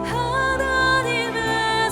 하나님의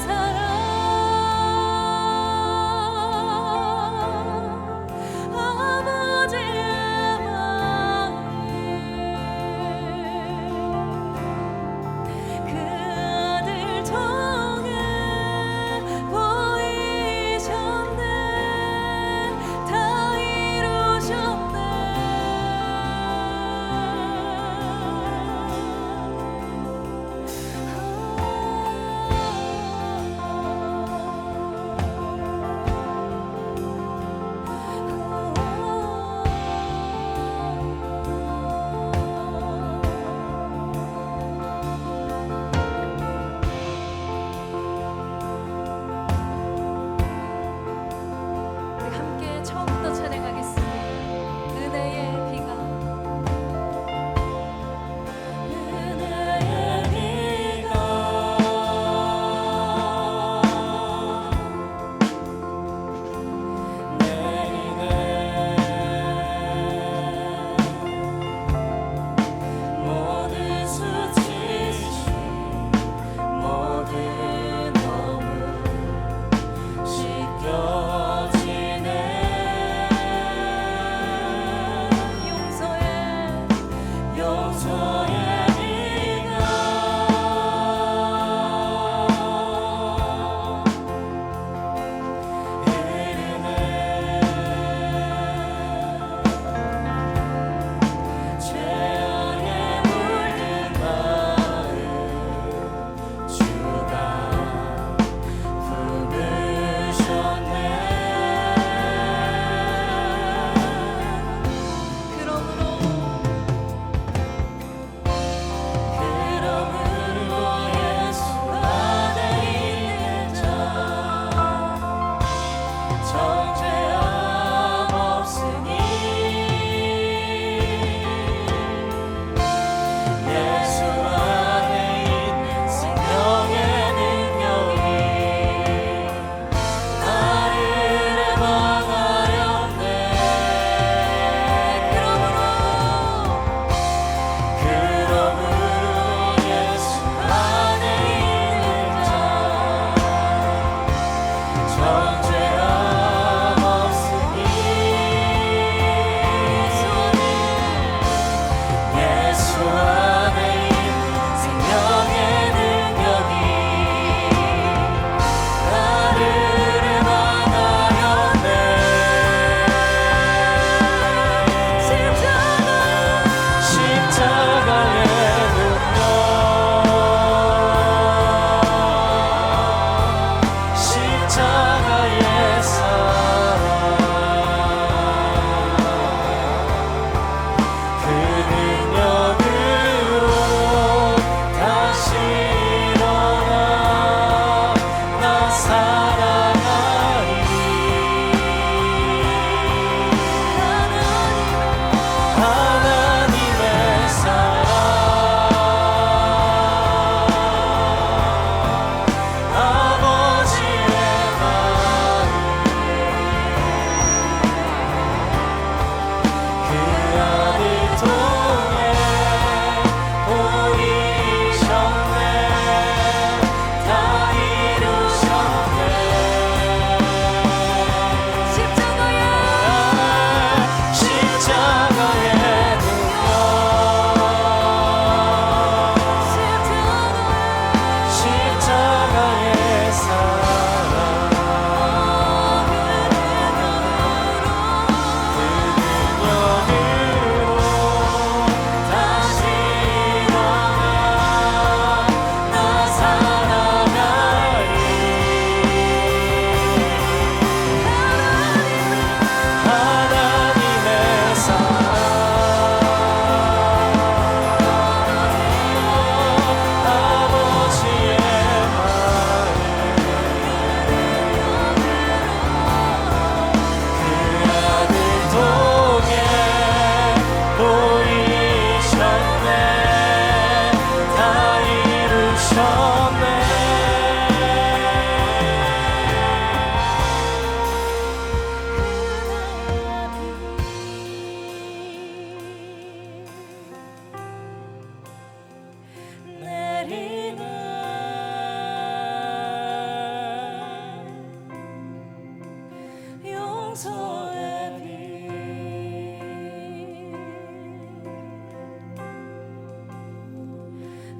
영서의 빛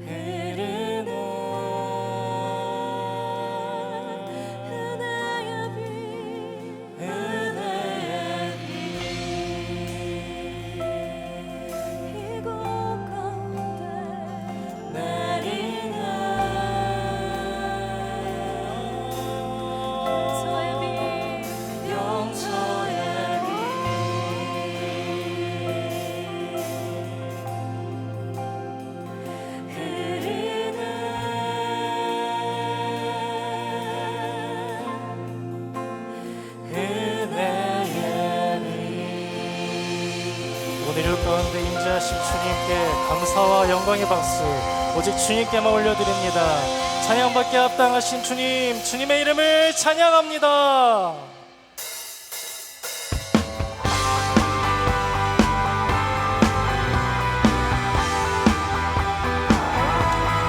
흐르는 은혜의 빛 은혜의 빛 이곳 가운데 내리는 영서의 빛 오늘 일 가운데 임재하신 주님께 감사와 영광의 박수 오직 주님께만 올려드립니다. 찬양받게 합당하신 주님, 주님의 이름을 찬양합니다.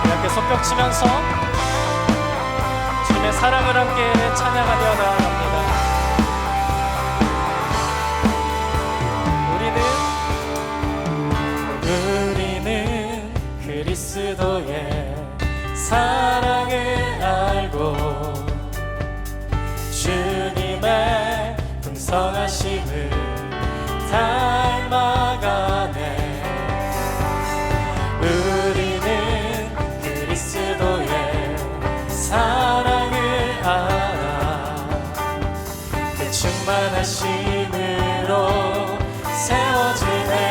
함께 손뼉치면서 주님의 사랑을 함께 찬양하며 나아갑니다. 우리는 그리스도의 사랑을 알고 주님의 풍성하심을 닮아가네. 우리는 그리스도의 사랑을 알아 그 충만하심으로 세워지네.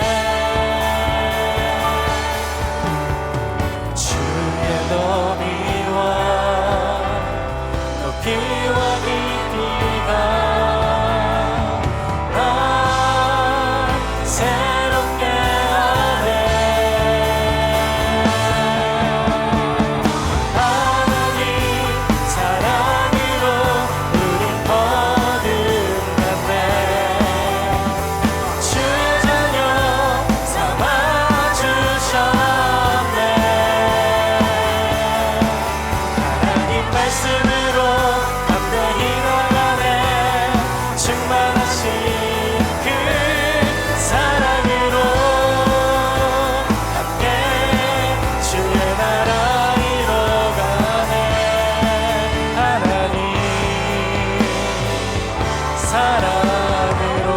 높이와 깊이가 날 새롭게 하네. 하나님 사랑으로 우린 거듭났네. 주 자녀 삼아주셨네. 하나님 말씀으로 담대히 나가네. 충만하신 그 사랑으로 함께 주의 나라 이뤄가네. 하나님 사랑으로.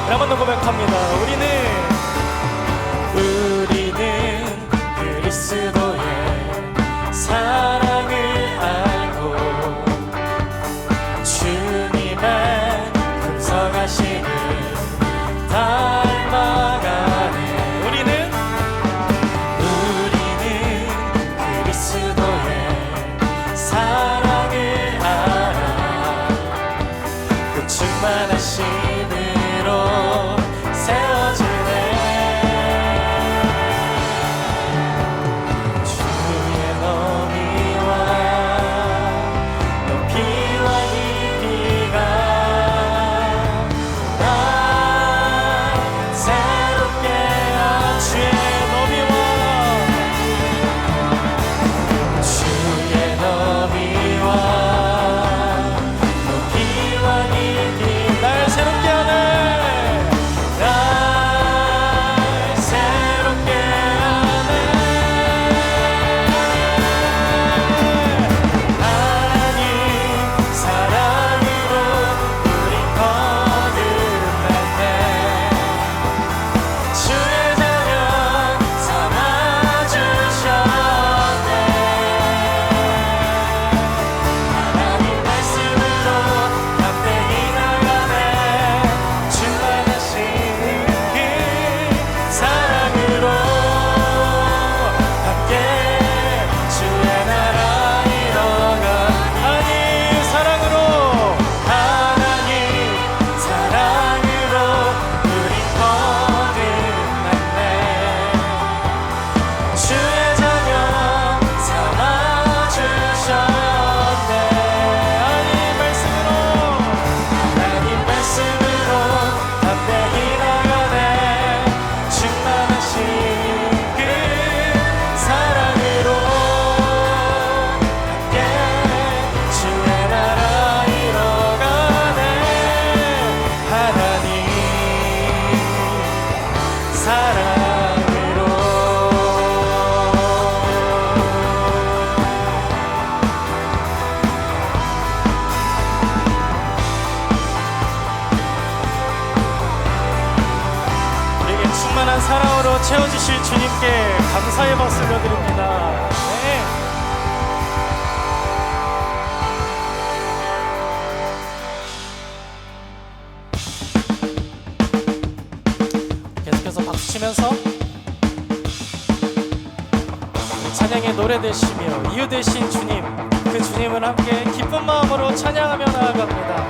한 번 더 고백합니다. 우리는 그리스도의 사랑을 알고 주님의 풍성하심을 닮아가네. 우리는 그리스도의 사랑을 알아 그 충만하심으로 사랑으로. 우리에게 충만한 사랑으로 채워주실 주님께 감사의 박수 올려드립니다. 네. 계속해서 박수 치면서 찬양의 노래 되시며 이유 되신 주님, 그 주님을 함께 기쁜 마음으로 찬양하며 나아갑니다.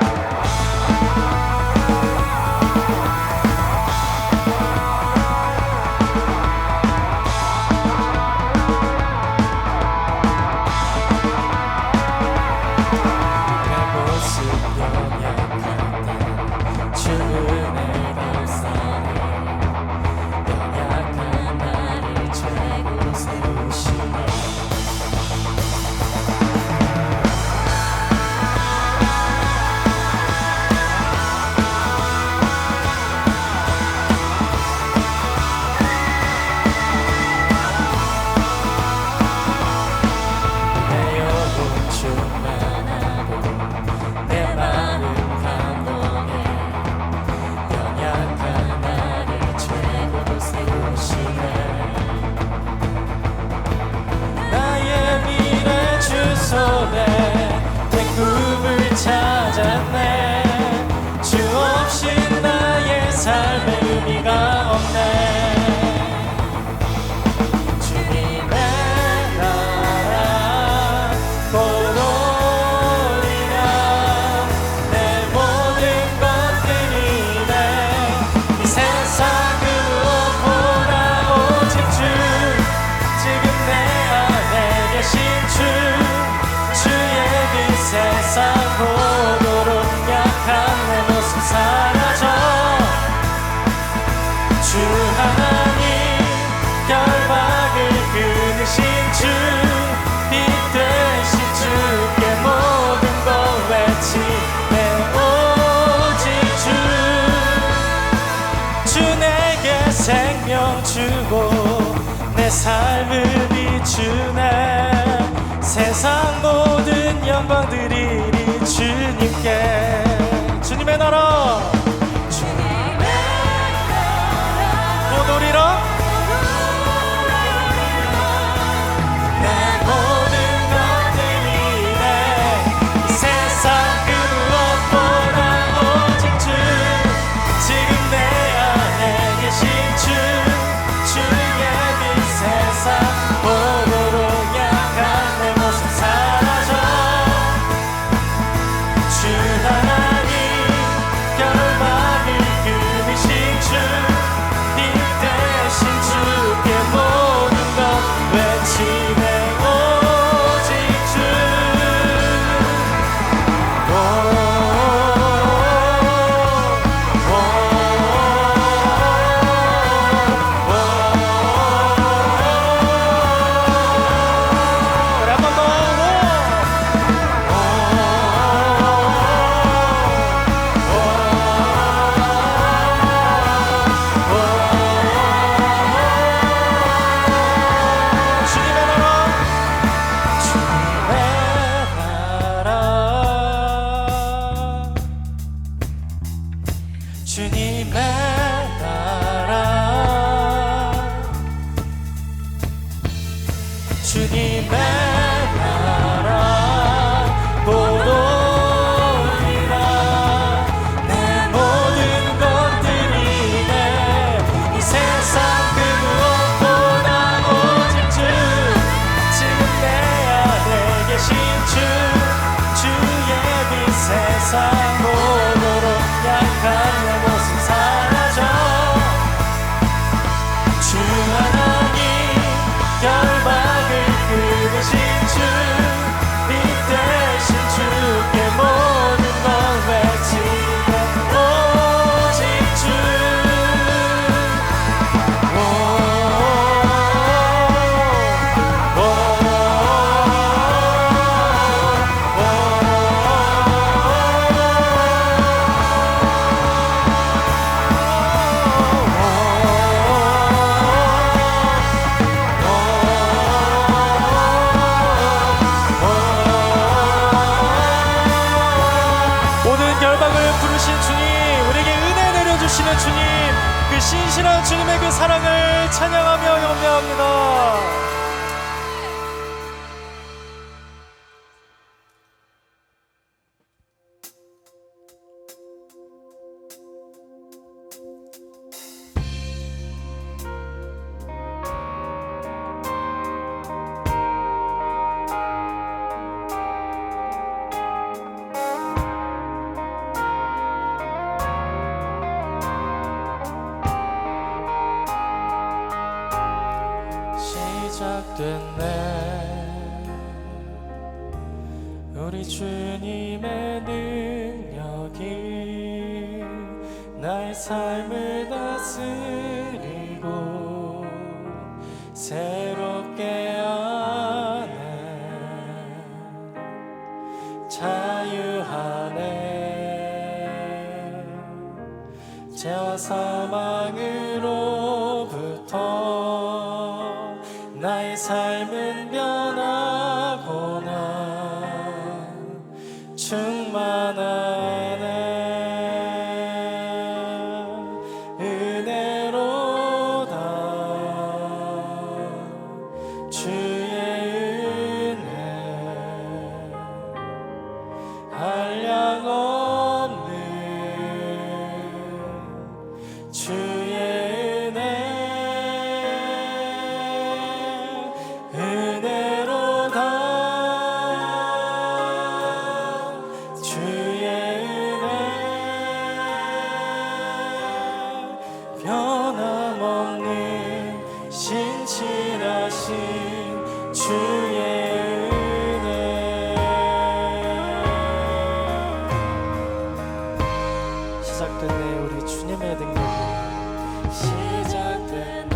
내 꿈을 찾았네. 주 없이 나의 삶에 의미가 없네. 주님의 나라 보노리라. 내 모든 것들이 내 이 세상 그 무엇보다 오직 주, 지금 내 안에 계신 주, 세상 보도록 약한 내 모습 사라져. 주 하나님 결박을 끊으신 주, 빛 되신 주께 모든 걸 외치네. 오직 주 내게 생명 주고 내 삶을 비추네. 세상 모든 영광들이 주님께. 주님의 나라, 주님의 나라 보노리라. 내 모든 것들이 내 이 세상 그 무엇보다 오직 주, 지금 내 안에 계신 주, 주의 빛 세상 보도록 약한 내 모습 사라져. 주 하나님 결박을 끊으신 주, 빛 되신 주께 모든 것 외치네. 오직 주. 우리 한 번 더. 주님의 나라, 주님의 나라 보노리라. 내 모든 것들이 내 이 세상 그 무엇보다 오직 주, 지금 내 안에 계신 주, 주의 빛 세상 보도록 약한 내 모습 사라져. 주 하나님 결박을 끊으신 찬양하며 영배합니다. 시작됐네 우리 주님의 능력이 나의 삶을 다스리고 새롭게 하네 자유하네 죄와 사망으로부터 나의 삶은 변하고나 충만하네 은혜로다 주의 은혜 한량 없는 주의 변함없는 신실하신 주의 은혜 시작됐네 우리 주님의 능력이 시작됐네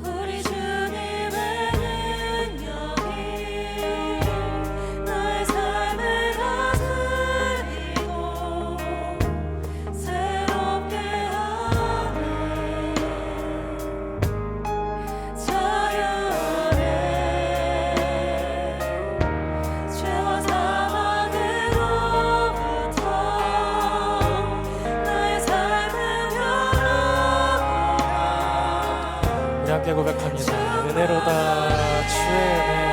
우리 주님의 능력이 나의 삶을 다스리고 새롭게 하네 자유하네 죄와 사망으로부터 나의 삶은 변하구나 우리 함께 고백합니다 은혜로다 주의 은혜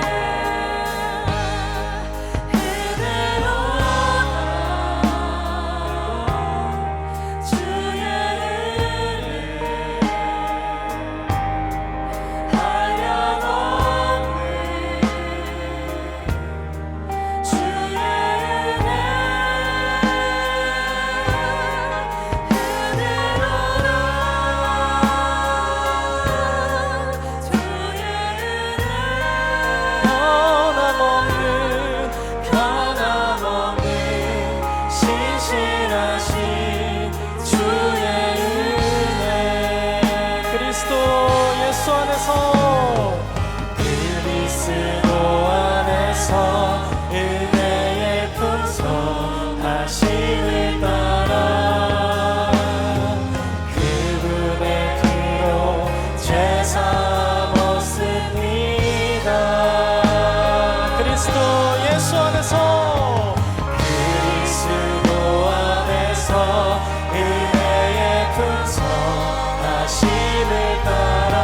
그리스도 안에서 은혜의 풍성 하심을 따라 그분의 피로 죄 삼았습니다 그리스도 예수 안에서 그리스도 안에서 은혜의 풍성 하심을 따라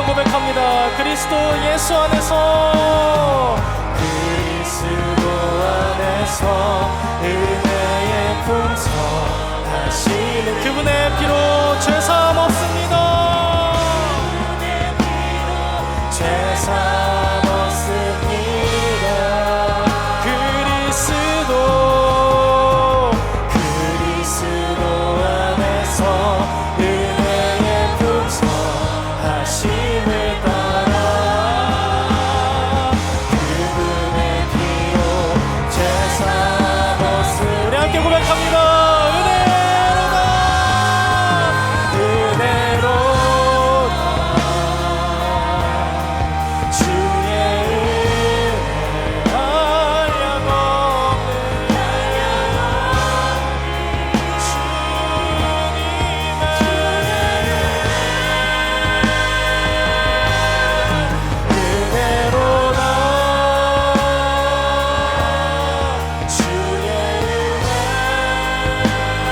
고백합니다. 그리스도 예수 안에서 그리스도 안에서 은혜의 풍성 하시는 그분의 피로 죄사함 없습니다. 죄사함 없습니다. 그리스도 고백합니다. 은혜로다, 은혜로다. 주의 은혜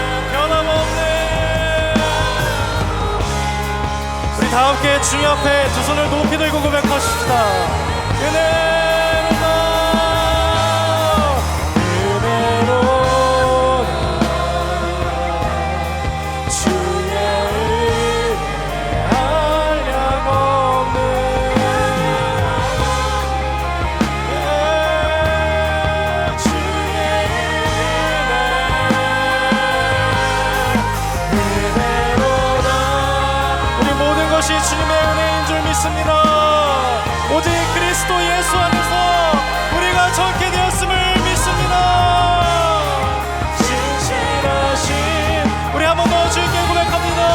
한량없는 다 함께 주님 앞에 두 손을 높이 들고 고백하십시다. 은혜로다, 은혜로다. 주의 은혜 한량없는 주의 은혜로다. 우리 모든 것이 주님의 은혜인 줄 믿습니다. 오직 그리스도 예수 안에서 우리가 정케 되었음을 믿습니다. 신실하신 우리 한 번 더 주님께 고백합니다.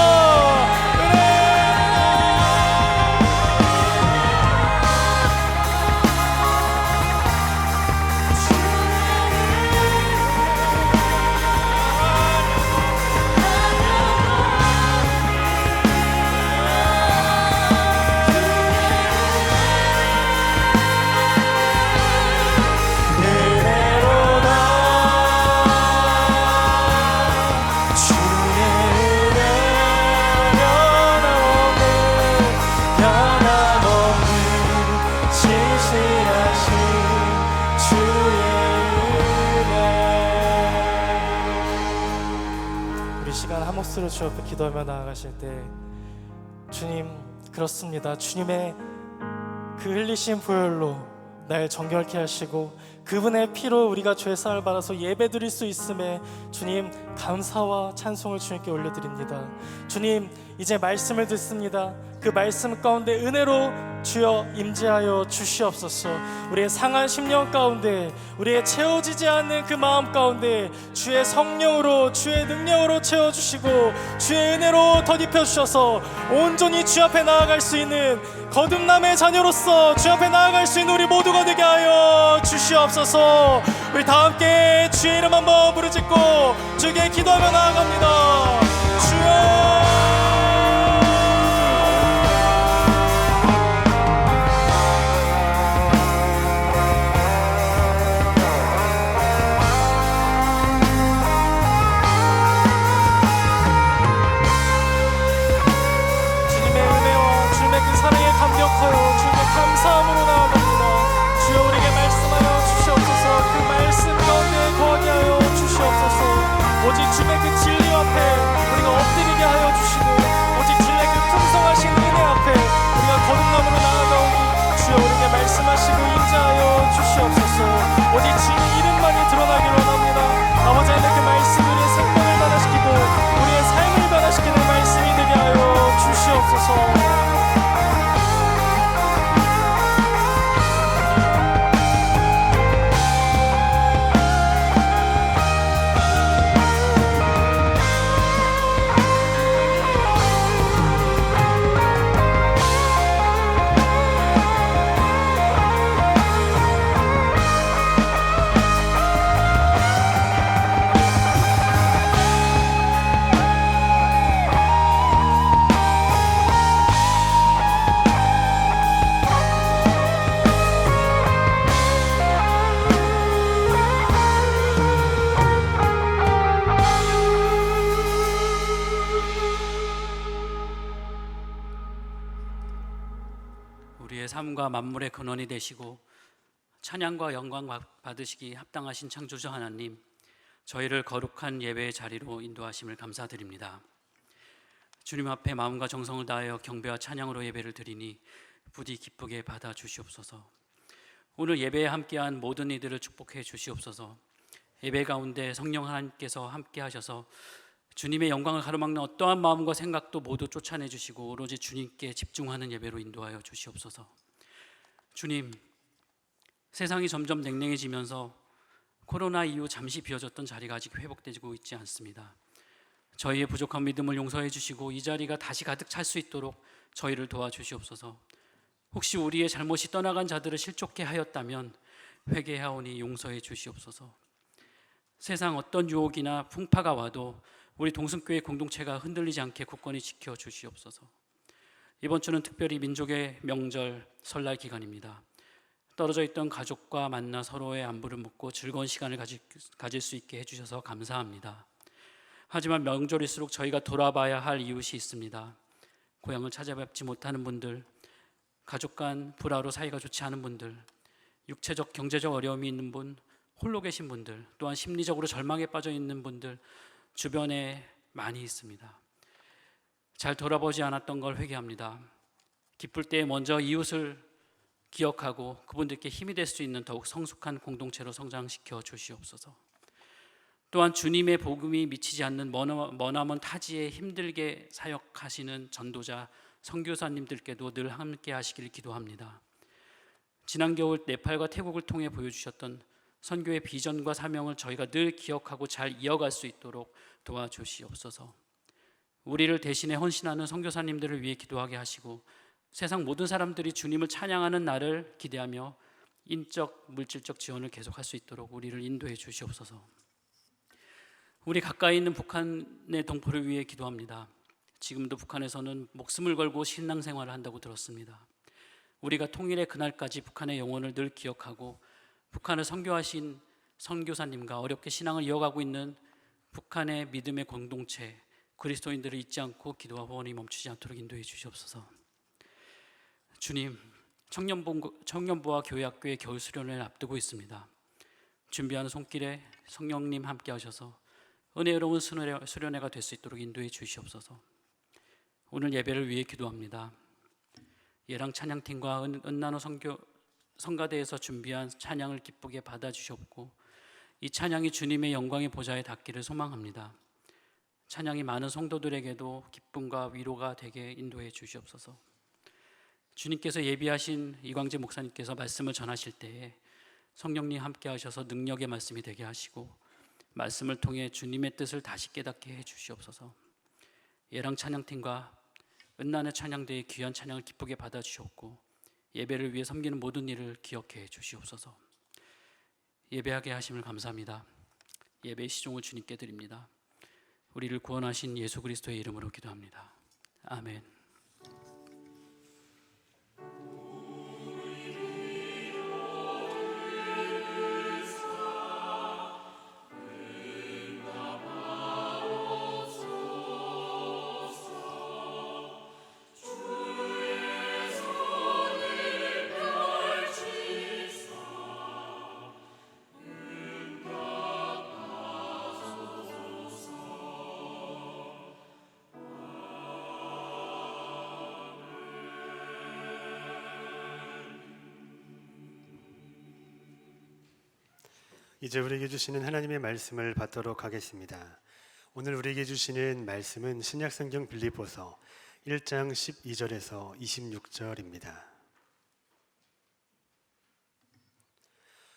한 목소리로 주 앞에 기도하며 나아가실 때, 주님, 그렇습니다. 주님의 그 흘리신 보혈로 날 정결케 하시고 그분의 피로 우리가 죄사함을 받아서 예배드릴 수 있음에 주님 감사와 찬송을 주님께 올려드립니다. 주님, 이제 말씀을 듣습니다. 그 말씀 가운데 은혜로 주여 임재하여 주시옵소서. 우리의 상한 심령 가운데, 우리의 채워지지 않는 그 마음 가운데 주의 성령으로, 주의 능력으로 채워주시고 주의 은혜로 덧입혀 주셔서 온전히 주 앞에 나아갈 수 있는 거듭남의 자녀로서 주 앞에 나아갈 수 있는 우리 모두가 되게 하여 주시옵소서. 우리 다 함께 주의 이름 한번 부르짖고 주께 기도하며 나아갑니다. 주여, 감격하여 주님의 감사함으로 나아갑니다. 주여, 우리에게 말씀하여 주시옵소서. 그 말씀 가운데 거하게 하여 주시옵소서. 오직 주님의 그 진리 앞에 우리가 엎드리게 하여 주시고, 오직 주님의 그 풍성하신 은혜 앞에 우리가 거듭남으로 나아가오니 주여, 우리에게 말씀하시고 임재하여 주시옵소서. 오직 주님의 이름만이 드러나기를 원합니다. 아버지 하나님, 그 말씀이 우리의 생명을 변화시키고 우리의 삶을 변화시키는 말씀이 되게 하여 주시옵소서. 우리의 삶과 만물의 근원이 되시고 찬양과 영광 받으시기 합당하신 창조주 하나님, 저희를 거룩한 예배의 자리로 인도하심을 감사드립니다. 주님 앞에 마음과 정성을 다하여 경배와 찬양으로 예배를 드리니 부디 기쁘게 받아 주시옵소서. 오늘 예배에 함께한 모든 이들을 축복해 주시옵소서. 예배 가운데 성령 하나님께서 함께 하셔서 주님의 영광을 가로막는 어떠한 마음과 생각도 모두 쫓아내 주시고 오로지 주님께 집중하는 예배로 인도하여 주시옵소서. 주님, 세상이 점점 냉랭해지면서 코로나 이후 잠시 비어졌던 자리가 아직 회복되고 있지 않습니다. 저희의 부족한 믿음을 용서해 주시고 이 자리가 다시 가득 찰 수 있도록 저희를 도와주시옵소서. 혹시 우리의 잘못이 떠나간 자들을 실족케 하였다면 회개하오니 용서해 주시옵소서. 세상 어떤 유혹이나 풍파가 와도 우리 동승교회 공동체가 흔들리지 않게 굳건히 지켜 주시옵소서. 이번 주는 특별히 민족의 명절 설날 기간입니다. 떨어져 있던 가족과 만나 서로의 안부를 묻고 즐거운 시간을 가질 수 있게 해주셔서 감사합니다. 하지만 명절일수록 저희가 돌아봐야 할 이웃이 있습니다. 고향을 찾아뵙지 못하는 분들, 가족 간 불화로 사이가 좋지 않은 분들, 육체적 경제적 어려움이 있는 분, 홀로 계신 분들, 또한 심리적으로 절망에 빠져 있는 분들 주변에 많이 있습니다. 잘 돌아보지 않았던 걸 회개합니다. 기쁠 때 먼저 이웃을 기억하고 그분들께 힘이 될 수 있는 더욱 성숙한 공동체로 성장시켜 주시옵소서. 또한 주님의 복음이 미치지 않는 머나먼 타지에 힘들게 사역하시는 전도자, 선교사님들께도 늘 함께 하시길 기도합니다. 지난 겨울 네팔과 태국을 통해 보여주셨던 선교의 비전과 사명을 저희가 늘 기억하고 잘 이어갈 수 있도록 도와주시옵소서. 우리를 대신해 헌신하는 선교사님들을 위해 기도하게 하시고 세상 모든 사람들이 주님을 찬양하는 날을 기대하며 인적, 물질적 지원을 계속할 수 있도록 우리를 인도해 주시옵소서. 우리 가까이 있는 북한의 동포를 위해 기도합니다. 지금도 북한에서는 목숨을 걸고 신앙생활을 한다고 들었습니다. 우리가 통일의 그날까지 북한의 영혼을 늘 기억하고 북한을 선교하신 선교사님과 어렵게 신앙을 이어가고 있는 북한의 믿음의 공동체 그리스도인들을 잊지 않고 기도와 후원이 멈추지 않도록 인도해 주시옵소서. 주님, 청년부와 교회학교의 겨울 수련을 앞두고 있습니다. 준비하는 손길에 성령님 함께 하셔서 은혜로운 수련회가 될 수 있도록 인도해 주시옵소서. 오늘 예배를 위해 기도합니다. 예랑 찬양팀과 은나노 성가대에서 준비한 찬양을 기쁘게 받아주셨고 이 찬양이 주님의 영광의 보좌에 닿기를 소망합니다. 찬양이 많은 성도들에게도 기쁨과 위로가 되게 인도해 주시옵소서. 주님께서 예비하신 이광재 목사님께서 말씀을 전하실 때에 성령님 함께 하셔서 능력의 말씀이 되게 하시고 말씀을 통해 주님의 뜻을 다시 깨닫게 해 주시옵소서. 예랑 찬양팀과 은난의 찬양대의 귀한 찬양을 기쁘게 받아주셨고 예배를 위해 섬기는 모든 일을 기억해 주시옵소서. 예배하게 하심을 감사합니다. 예배의 시종을 주님께 드립니다. 우리를 구원하신 예수 그리스도의 이름으로 기도합니다. 아멘. 이제 우리에게 주시는 하나님의 말씀을 받도록 하겠습니다. 오늘 우리에게 주시는 말씀은 신약성경 빌립보서 1장 12절에서 26절입니다.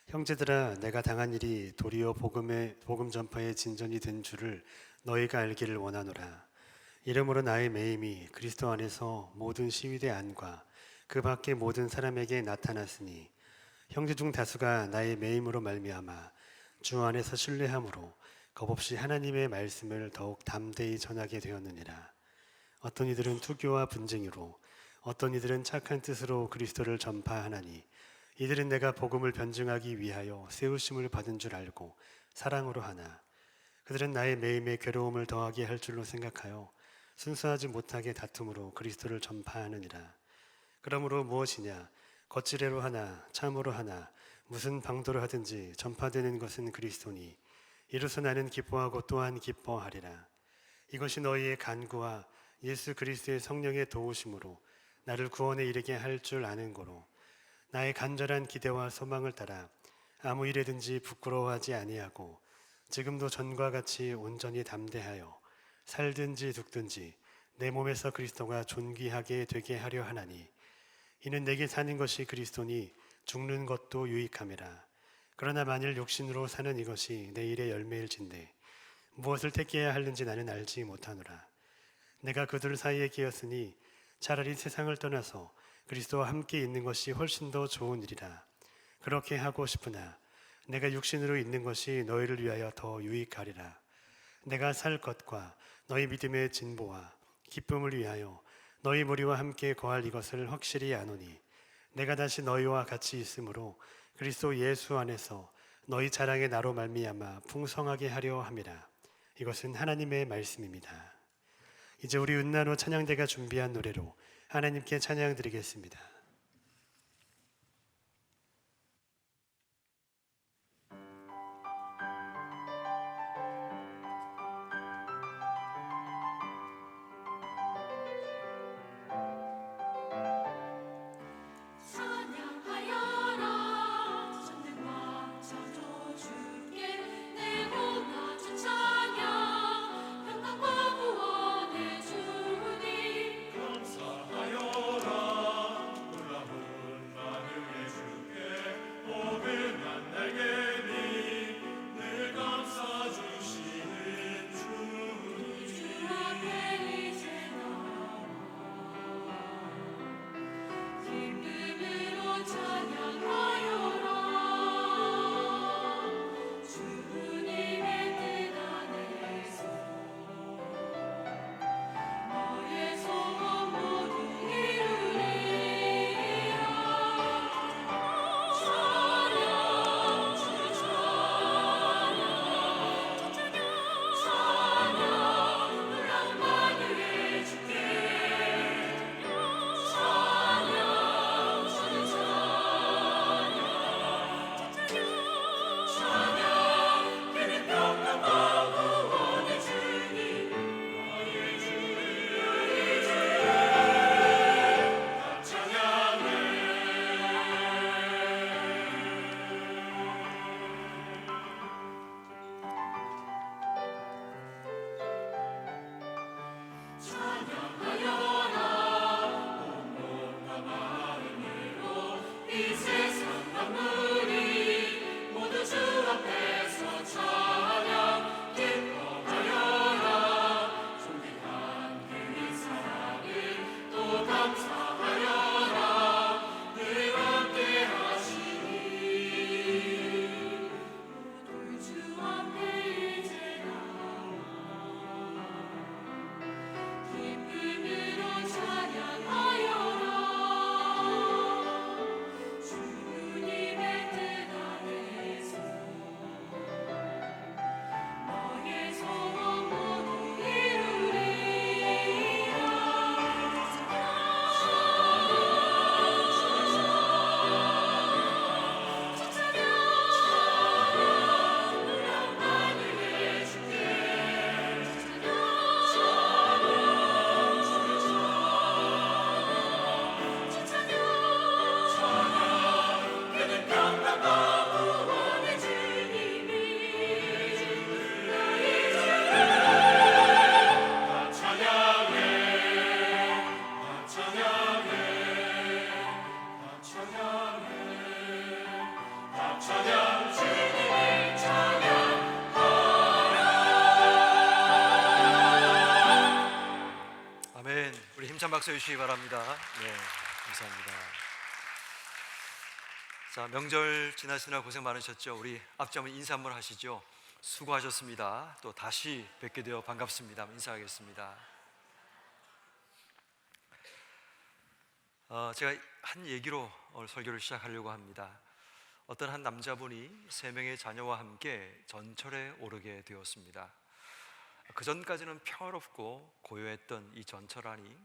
형제들아, 내가 당한 일이 도리어 복음 전파의 진전이 된 줄을 너희가 알기를 원하노라. 이러므로 나의 매임이 그리스도 안에서 모든 시위대 안과 그 밖의 모든 사람에게 나타났으니 형제 중 다수가 나의 매임으로 말미암아 주 안에서 신뢰함으로 겁없이 하나님의 말씀을 더욱 담대히 전하게 되었느니라. 어떤 이들은 투교와 분쟁으로, 어떤 이들은 착한 뜻으로 그리스도를 전파하나니 이들은 내가 복음을 변증하기 위하여 세우심을 받은 줄 알고 사랑으로 하나, 그들은 나의 매임에 괴로움을 더하게 할 줄로 생각하여 순수하지 못하게 다툼으로 그리스도를 전파하느니라. 그러므로 무엇이냐, 거칠애로 하나 참으로 하나 무슨 방도로 하든지 전파되는 것은 그리스도니 이로써 나는 기뻐하고 또한 기뻐하리라. 이것이 너희의 간구와 예수 그리스도의 성령의 도우심으로 나를 구원에 이르게 할 줄 아는 고로 나의 간절한 기대와 소망을 따라 아무 일에든지 부끄러워하지 아니하고 지금도 전과 같이 온전히 담대하여 살든지 죽든지 내 몸에서 그리스도가 존귀하게 되게 하려 하나니 이는 내게 사는 것이 그리스도니 죽는 것도 유익함이라. 그러나 만일 육신으로 사는 이것이 내 일의 열매일진대 무엇을 택해야 하는지 나는 알지 못하노라. 내가 그들 사이에 끼었으니 차라리 세상을 떠나서 그리스도와 함께 있는 것이 훨씬 더 좋은 일이라. 그렇게 하고 싶으나 내가 육신으로 있는 것이 너희를 위하여 더 유익하리라. 내가 살 것과 너희 믿음의 진보와 기쁨을 위하여 너희 무리와 함께 거할 이것을 확실히 아노니 내가 다시 너희와 같이 있으므로 그리스도 예수 안에서 너희 자랑의 나로 말미암아 풍성하게 하려 함이라. 이것은 하나님의 말씀입니다. 이제 우리 은나노 찬양대가 준비한 노래로 하나님께 찬양 드리겠습니다. 찬양하여라 전능과 창조주께 내 모나주 찬양 평강과 구원의 주님 감사하여라 놀라운 만유의 주께 복음한 날개니 늘 감사 주시는 주님 주 앞에 이제 나와 기쁨으로 찬양하여라 주님의 뜻 안에서 너의 소원 모두 이루리라 찬양 주 찬양 놀라운 만유의 주께 찬양 주 찬양 그는 평강과 구원의 주님 너희 주의 찬양해 찬양하여라 온몸과 마음으로 이 세상 만물이 모두 주 앞에서 찬양 기뻐하여라 존귀한 그 사랑을 또 감사하여라 늘 함께 하시니 모두 주 앞에 이제 나와 기쁨으로 찬양하여라 주님의 뜻 안에서 너의 소원 모두 이루리라 놀라운 만유의 주께 그는 평강과 구원의 주님이 나의 다 찬양해 다 찬양해 다 찬양해 다 찬양 주님을 찬양 아멘. 우리 힘찬 박수 해주시기 바랍니다. 네, 감사합니다. 자, 명절 지나시느라 고생 많으셨죠? 우리 앞지 한번 인사 한번 하시죠. 수고하셨습니다. 또 다시 뵙게 되어 반갑습니다. 인사하겠습니다. 제가 한 얘기로 오늘 설교를 시작하려고 합니다. 어떤 한 남자분이 3명의 자녀와 함께 전철에 오르게 되었습니다. 그 전까지는 평화롭고 고요했던 이 전철 안이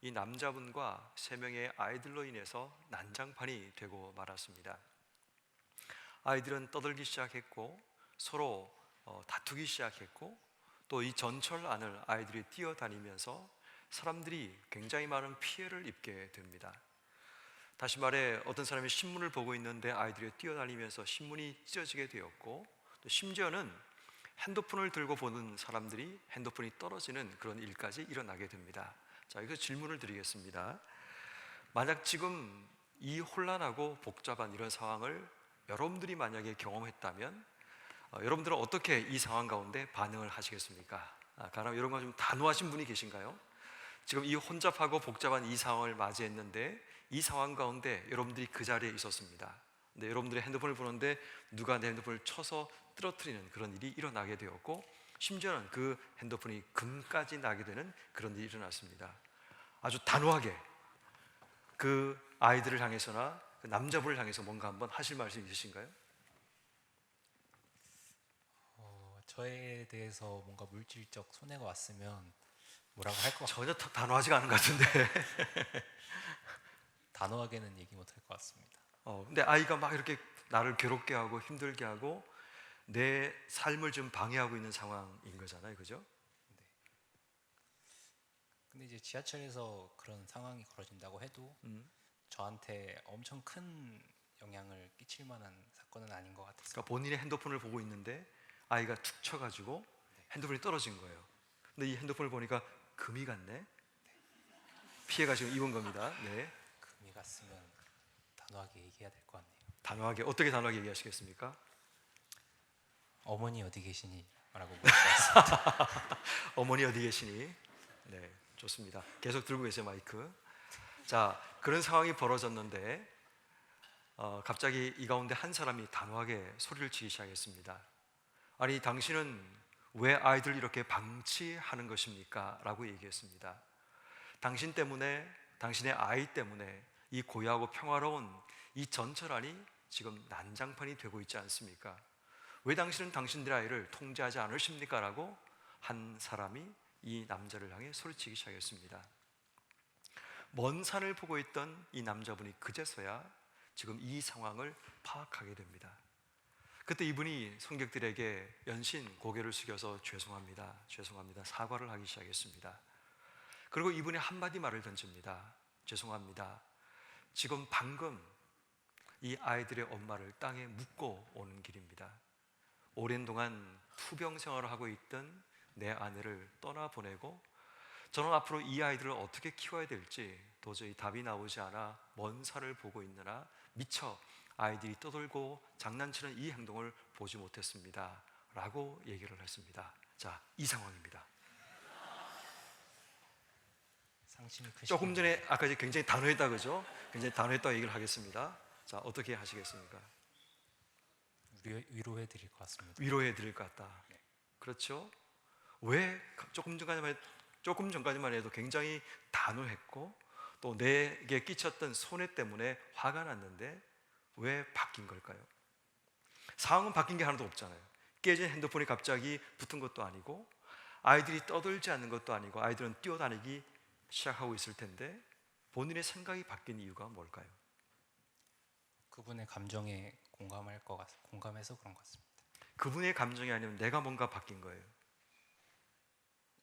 이 남자분과 3명의 아이들로 인해서 난장판이 되고 말았습니다. 아이들은 떠들기 시작했고 서로 다투기 시작했고 또 이 전철 안을 아이들이 뛰어다니면서 사람들이 굉장히 많은 피해를 입게 됩니다. 다시 말해 어떤 사람이 신문을 보고 있는데 아이들이 뛰어다니면서 신문이 찢어지게 되었고 또 심지어는 핸드폰을 들고 보는 사람들이 핸드폰이 떨어지는 그런 일까지 일어나게 됩니다. 자, 여기서 질문을 드리겠습니다. 만약 지금 이 혼란하고 복잡한 이런 상황을 여러분들이 만약에 경험했다면 여러분들은 어떻게 이 상황 가운데 반응을 하시겠습니까? 가령 이런 거 좀 단호하신 분이 계신가요? 지금 이 혼잡하고 복잡한 이 상황을 맞이했는데 이 상황 가운데 여러분들이 그 자리에 있었습니다. 근데 여러분들이 핸드폰을 보는데 누가 내 핸드폰을 쳐서 떨어뜨리는 그런 일이 일어나게 되었고, 심지어는 그 핸드폰이 금까지 나게 되는 그런 일이 일어났습니다. 아주 단호하게 그 아이들을 향해서나 그 남자분을 향해서 뭔가 한번 하실 말씀이 있으신가요? 저에 대해서 뭔가 물질적 손해가 왔으면 뭐라고 할 것 같아요. 전혀 단호하지가 않은 것 같은데. 단호하게는 얘기 못 할 것 같습니다. 근데 아이가 막 이렇게 나를 괴롭게 하고 힘들게 하고 내 삶을 좀 방해하고 있는 상황인 거잖아요, 그죠? 근데 이제 지하철에서 그런 상황이 벌어진다고 해도 저한테 엄청 큰 영향을 끼칠 만한 사건은 아닌 것 같아서. 그러니까 본인의 핸드폰을 보고 있는데 아이가 툭 쳐가지고 핸드폰이 떨어진 거예요. 근데 이 핸드폰을 보니까 금이 갔네. 피해가 지금 입은 겁니다. 네. 금이 갔으면 단호하게 얘기해야 될 것 같네요. 단호하게 어떻게 단호하게 얘기하시겠습니까? 어머니 어디 계시니? 라고 물을 것 같습니다. 어머니 어디 계시니? 네, 좋습니다. 계속 들고 계세요, 마이크. 자, 그런 상황이 벌어졌는데 갑자기 이 가운데 한 사람이 단호하게 소리를 치기 시작했습니다. 아니, 당신은 왜 아이들 이렇게 방치하는 것입니까? 라고 얘기했습니다. 당신 때문에, 당신의 아이 때문에 이 고요하고 평화로운 이 전철안이 지금 난장판이 되고 있지 않습니까? 왜 당신은 당신들의 아이를 통제하지 않으십니까? 라고 한 사람이 이 남자를 향해 소리치기 시작했습니다. 먼 산을 보고 있던 이 남자분이 그제서야 지금 이 상황을 파악하게 됩니다. 그때 이분이 성객들에게 연신 고개를 숙여서 죄송합니다, 죄송합니다, 사과를 하기 시작했습니다. 그리고 이분이 한마디 말을 던집니다. 죄송합니다. 지금 방금 이 아이들의 엄마를 땅에 묻고 오는 길입니다. 오랜 동안 투병 생활을 하고 있던 내 아내를 떠나보내고 저는 앞으로 이 아이들을 어떻게 키워야 될지 도저히 답이 나오지 않아 먼 산을 보고 있느라 미처 아이들이 떠들고 장난치는 이 행동을 보지 못했습니다 라고 얘기를 했습니다. 자, 이 상황입니다. 상심이 크시네요. 조금 전에 아까 이제 굉장히 단호했다, 그죠? 굉장히 단호했다고 얘기를 하겠습니다. 자, 어떻게 하시겠습니까? 위로해 드릴 것 같습니다. 위로해 드릴 것 같다. 그렇죠? 왜 조금 전까지만 해도 굉장히 단호했고 또 내게 끼쳤던 손해 때문에 화가 났는데 왜 바뀐 걸까요? 상황은 바뀐 게 하나도 없잖아요. 깨진 핸드폰이 갑자기 붙은 것도 아니고 아이들이 떠들지 않는 것도 아니고 아이들은 뛰어다니기 시작하고 있을 텐데 본인의 생각이 바뀐 이유가 뭘까요? 그분의 감정에 공감해서 그런 것 같습니다. 그분의 감정이 아니면 내가 뭔가 바뀐 거예요.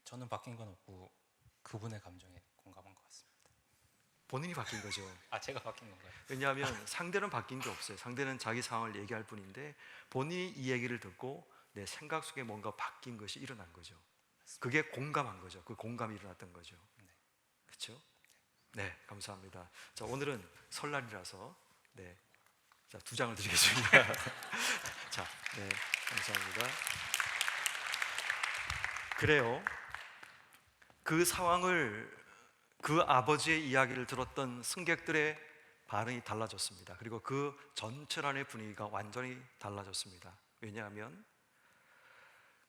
저는 바뀐 건 없고 그분의 감정에 공감한 것 같습니다. 본인이 바뀐 거죠. 제가 바뀐 건가요? 왜냐하면 상대는 바뀐 게 없어요. 상대는 자기 상황을 얘기할 뿐인데 본인이 이 얘기를 듣고 내 생각 속에 뭔가 바뀐 것이 일어난 거죠. 그게 공감한 거죠. 그 공감이 일어났던 거죠. 그렇죠? 네, 감사합니다. 자, 오늘은 설날이라서 네, 자, 2장을 드리겠습니다. 자, 네, 감사합니다. 그래요. 그 상황을 그 아버지의 이야기를 들었던 승객들의 반응이 달라졌습니다. 그리고 그 전철안의 분위기가 완전히 달라졌습니다. 왜냐하면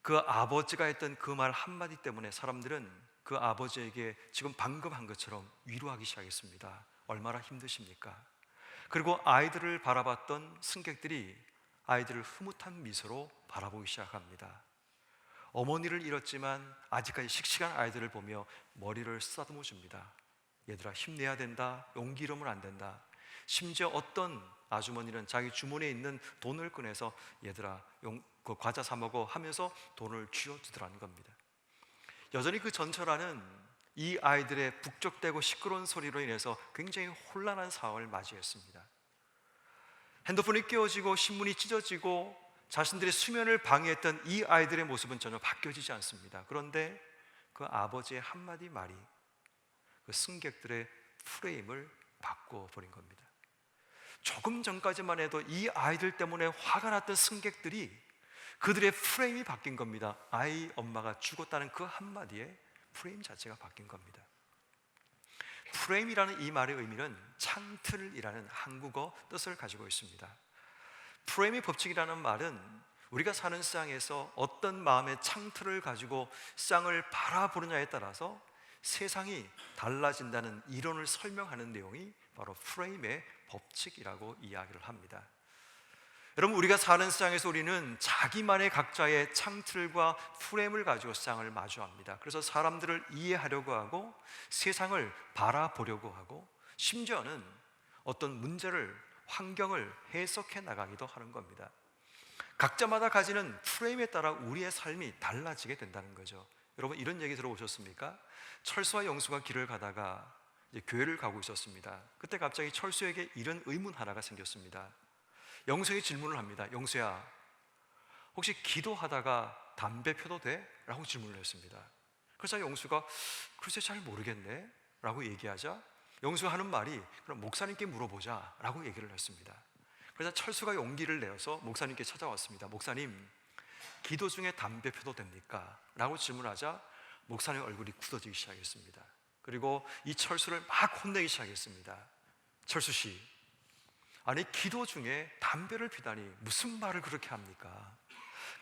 그 아버지가 했던 그 말 한마디 때문에 사람들은 그 아버지에게 지금 방금 한 것처럼 위로하기 시작했습니다. 얼마나 힘드십니까? 그리고 아이들을 바라봤던 승객들이 아이들을 흐뭇한 미소로 바라보기 시작합니다. 어머니를 잃었지만 아직까지 씩씩한 아이들을 보며 머리를 쓰다듬어 줍니다. 얘들아, 힘내야 된다. 용기 잃으면 안 된다. 심지어 어떤 아주머니는 자기 주머니에 있는 돈을 꺼내서 얘들아, 그 과자 사 먹어 하면서 돈을 쥐어주더라는 겁니다. 여전히 그 전철안은 이 아이들의 북적대고 시끄러운 소리로 인해서 굉장히 혼란한 상황을 맞이했습니다. 핸드폰이 깨어지고 신문이 찢어지고 자신들의 수면을 방해했던 이 아이들의 모습은 전혀 바뀌어지지 않습니다. 그런데 그 아버지의 한마디 말이 그 승객들의 프레임을 바꿔버린 겁니다. 조금 전까지만 해도 이 아이들 때문에 화가 났던 승객들이 그들의 프레임이 바뀐 겁니다. 아이 엄마가 죽었다는 그 한마디에 프레임 자체가 바뀐 겁니다. 프레임이라는 이 말의 의미는 창틀이라는 한국어 뜻을 가지고 있습니다. 프레임의 법칙이라는 말은 우리가 사는 세상에서 어떤 마음의 창틀을 가지고 세상을 바라보느냐에 따라서 세상이 달라진다는 이론을 설명하는 내용이 바로 프레임의 법칙이라고 이야기를 합니다. 여러분, 우리가 사는 세상에서 우리는 자기만의 각자의 창틀과 프레임을 가지고 세상을 마주합니다. 그래서 사람들을 이해하려고 하고 세상을 바라보려고 하고 심지어는 어떤 문제를, 환경을 해석해 나가기도 하는 겁니다. 각자마다 가지는 프레임에 따라 우리의 삶이 달라지게 된다는 거죠. 여러분, 이런 얘기 들어보셨습니까? 철수와 영수가 길을 가다가 이제 교회를 가고 있었습니다. 그때 갑자기 철수에게 이런 의문 하나가 생겼습니다. 영수에게 질문을 합니다. 영수야, 혹시 기도하다가 담배 펴도 돼? 라고 질문을 했습니다. 그래서 영수가 글쎄 잘 모르겠네 라고 얘기하자 영수가 하는 말이 그럼 목사님께 물어보자 라고 얘기를 했습니다. 그래서 철수가 용기를 내어서 목사님께 찾아왔습니다. 목사님, 기도 중에 담배 펴도 됩니까? 라고 질문하자 목사님 얼굴이 굳어지기 시작했습니다. 그리고 이 철수를 막 혼내기 시작했습니다. 철수 씨, 아니 기도 중에 담배를 피다니 무슨 말을 그렇게 합니까?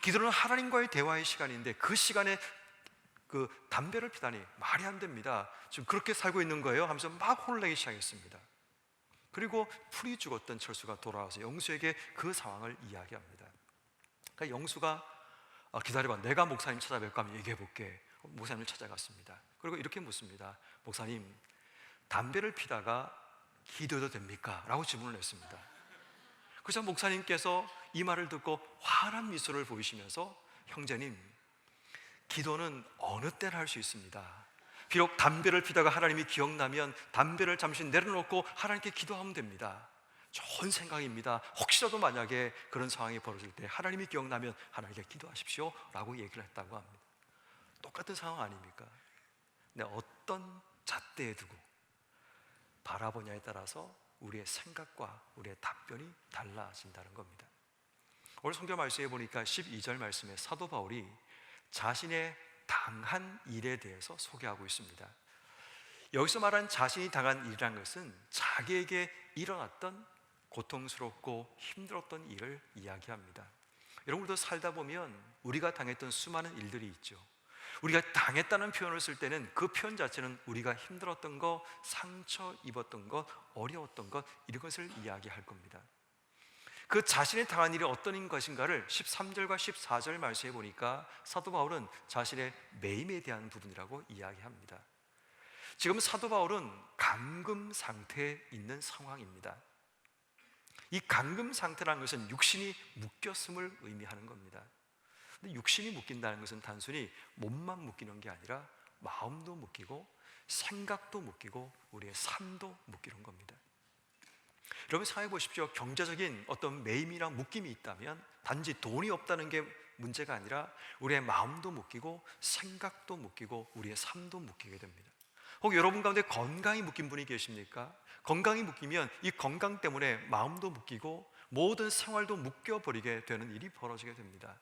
기도는 하나님과의 대화의 시간인데 그 시간에 그 담배를 피다니 말이 안 됩니다. 지금 그렇게 살고 있는 거예요? 하면서 막 혼내기 시작했습니다. 그리고 풀이 죽었던 철수가 돌아와서 영수에게 그 상황을 이야기합니다. 그러니까 영수가 기다려봐, 내가 목사님 찾아뵐까 하면 얘기해 볼게. 목사님을 찾아갔습니다. 그리고 이렇게 묻습니다. 목사님, 담배를 피다가 기도해도 됩니까? 라고 질문을 했습니다. 그래서 목사님께서 이 말을 듣고 환한 미소를 보이시면서 형제님, 기도는 어느 때나 할 수 있습니다. 비록 담배를 피다가 하나님이 기억나면 담배를 잠시 내려놓고 하나님께 기도하면 됩니다. 좋은 생각입니다. 혹시라도 만약에 그런 상황이 벌어질 때 하나님이 기억나면 하나님께 기도하십시오 라고 얘기를 했다고 합니다. 똑같은 상황 아닙니까? 근데 어떤 잣대에 두고 바라보냐에 따라서 우리의 생각과 우리의 답변이 달라진다는 겁니다. 오늘 성경 말씀에 보니까 12절 말씀에 사도 바울이 자신의 당한 일에 대해서 소개하고 있습니다. 여기서 말한 자신이 당한 일이라는 것은 자기에게 일어났던 고통스럽고 힘들었던 일을 이야기합니다. 여러분들도 살다 보면 우리가 당했던 수많은 일들이 있죠. 우리가 당했다는 표현을 쓸 때는 그 표현 자체는 우리가 힘들었던 것, 상처 입었던 것, 어려웠던 것, 이런 것을 이야기할 겁니다. 그 자신의 당한 일이 어떤 것인가를 13절과 14절 말씀해 보니까 사도 바울은 자신의 매임에 대한 부분이라고 이야기합니다. 지금 사도 바울은 감금 상태에 있는 상황입니다. 이 감금 상태라는 것은 육신이 묶였음을 의미하는 겁니다. 근데 육신이 묶인다는 것은 단순히 몸만 묶이는 게 아니라 마음도 묶이고 생각도 묶이고 우리의 삶도 묶이는 겁니다. 여러분 생각해 보십시오. 경제적인 어떤 매임이나 묶임이 있다면 단지 돈이 없다는 게 문제가 아니라 우리의 마음도 묶이고 생각도 묶이고 우리의 삶도 묶이게 됩니다. 혹 여러분 가운데 건강이 묶인 분이 계십니까? 건강이 묶이면 이 건강 때문에 마음도 묶이고 모든 생활도 묶여버리게 되는 일이 벌어지게 됩니다.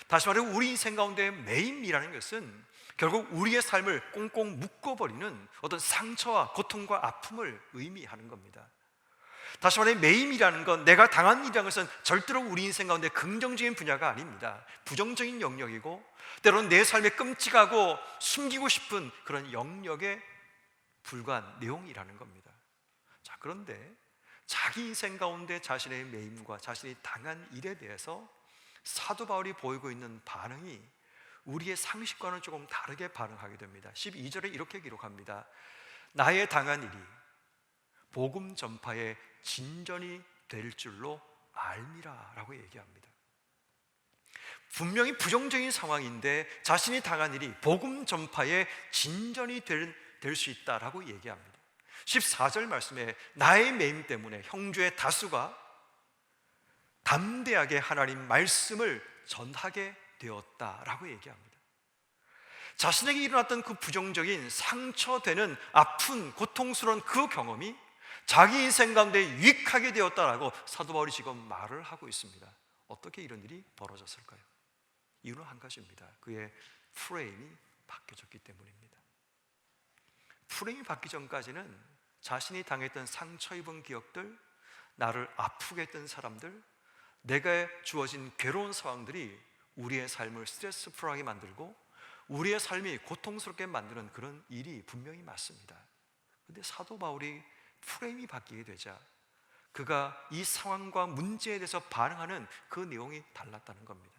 다시 말해 우리 인생 가운데 매임이라는 것은 결국 우리의 삶을 꽁꽁 묶어버리는 어떤 상처와 고통과 아픔을 의미하는 겁니다. 다시 말해 매임이라는 건 내가 당한 일이라는 것은 절대로 우리 인생 가운데 긍정적인 분야가 아닙니다. 부정적인 영역이고 때로는 내 삶에 끔찍하고 숨기고 싶은 그런 영역에 불과한 내용이라는 겁니다. 자, 그런데 자기 인생 가운데 자신의 매임과 자신이 당한 일에 대해서 사도 바울이 보이고 있는 반응이 우리의 상식과는 조금 다르게 반응하게 됩니다. 12절에 이렇게 기록합니다. 나의 당한 일이 복음 전파의 진전이 될 줄로 알미라 라고 얘기합니다. 분명히 부정적인 상황인데 자신이 당한 일이 복음 전파의 진전이 될 수 있다라고 얘기합니다. 14절 말씀에 나의 매임 때문에 형제의 다수가 담대하게 하나님 말씀을 전하게 되었다라고 얘기합니다. 자신에게 일어났던 그 부정적인 상처되는 아픈 고통스러운 그 경험이 자기 인생 가운데 유익하게 되었다라고 사도 바울이 지금 말을 하고 있습니다. 어떻게 이런 일이 벌어졌을까요? 이유는 한 가지입니다. 그의 프레임이 바뀌어졌기 때문입니다. 프레임이 바뀌기 전까지는 자신이 당했던 상처 입은 기억들, 나를 아프게 했던 사람들, 내가 주어진 괴로운 상황들이 우리의 삶을 스트레스풀하게 만들고 우리의 삶이 고통스럽게 만드는 그런 일이 분명히 맞습니다. 그런데 사도 바울이 프레임이 바뀌게 되자 그가 이 상황과 문제에 대해서 반응하는 그 내용이 달랐다는 겁니다.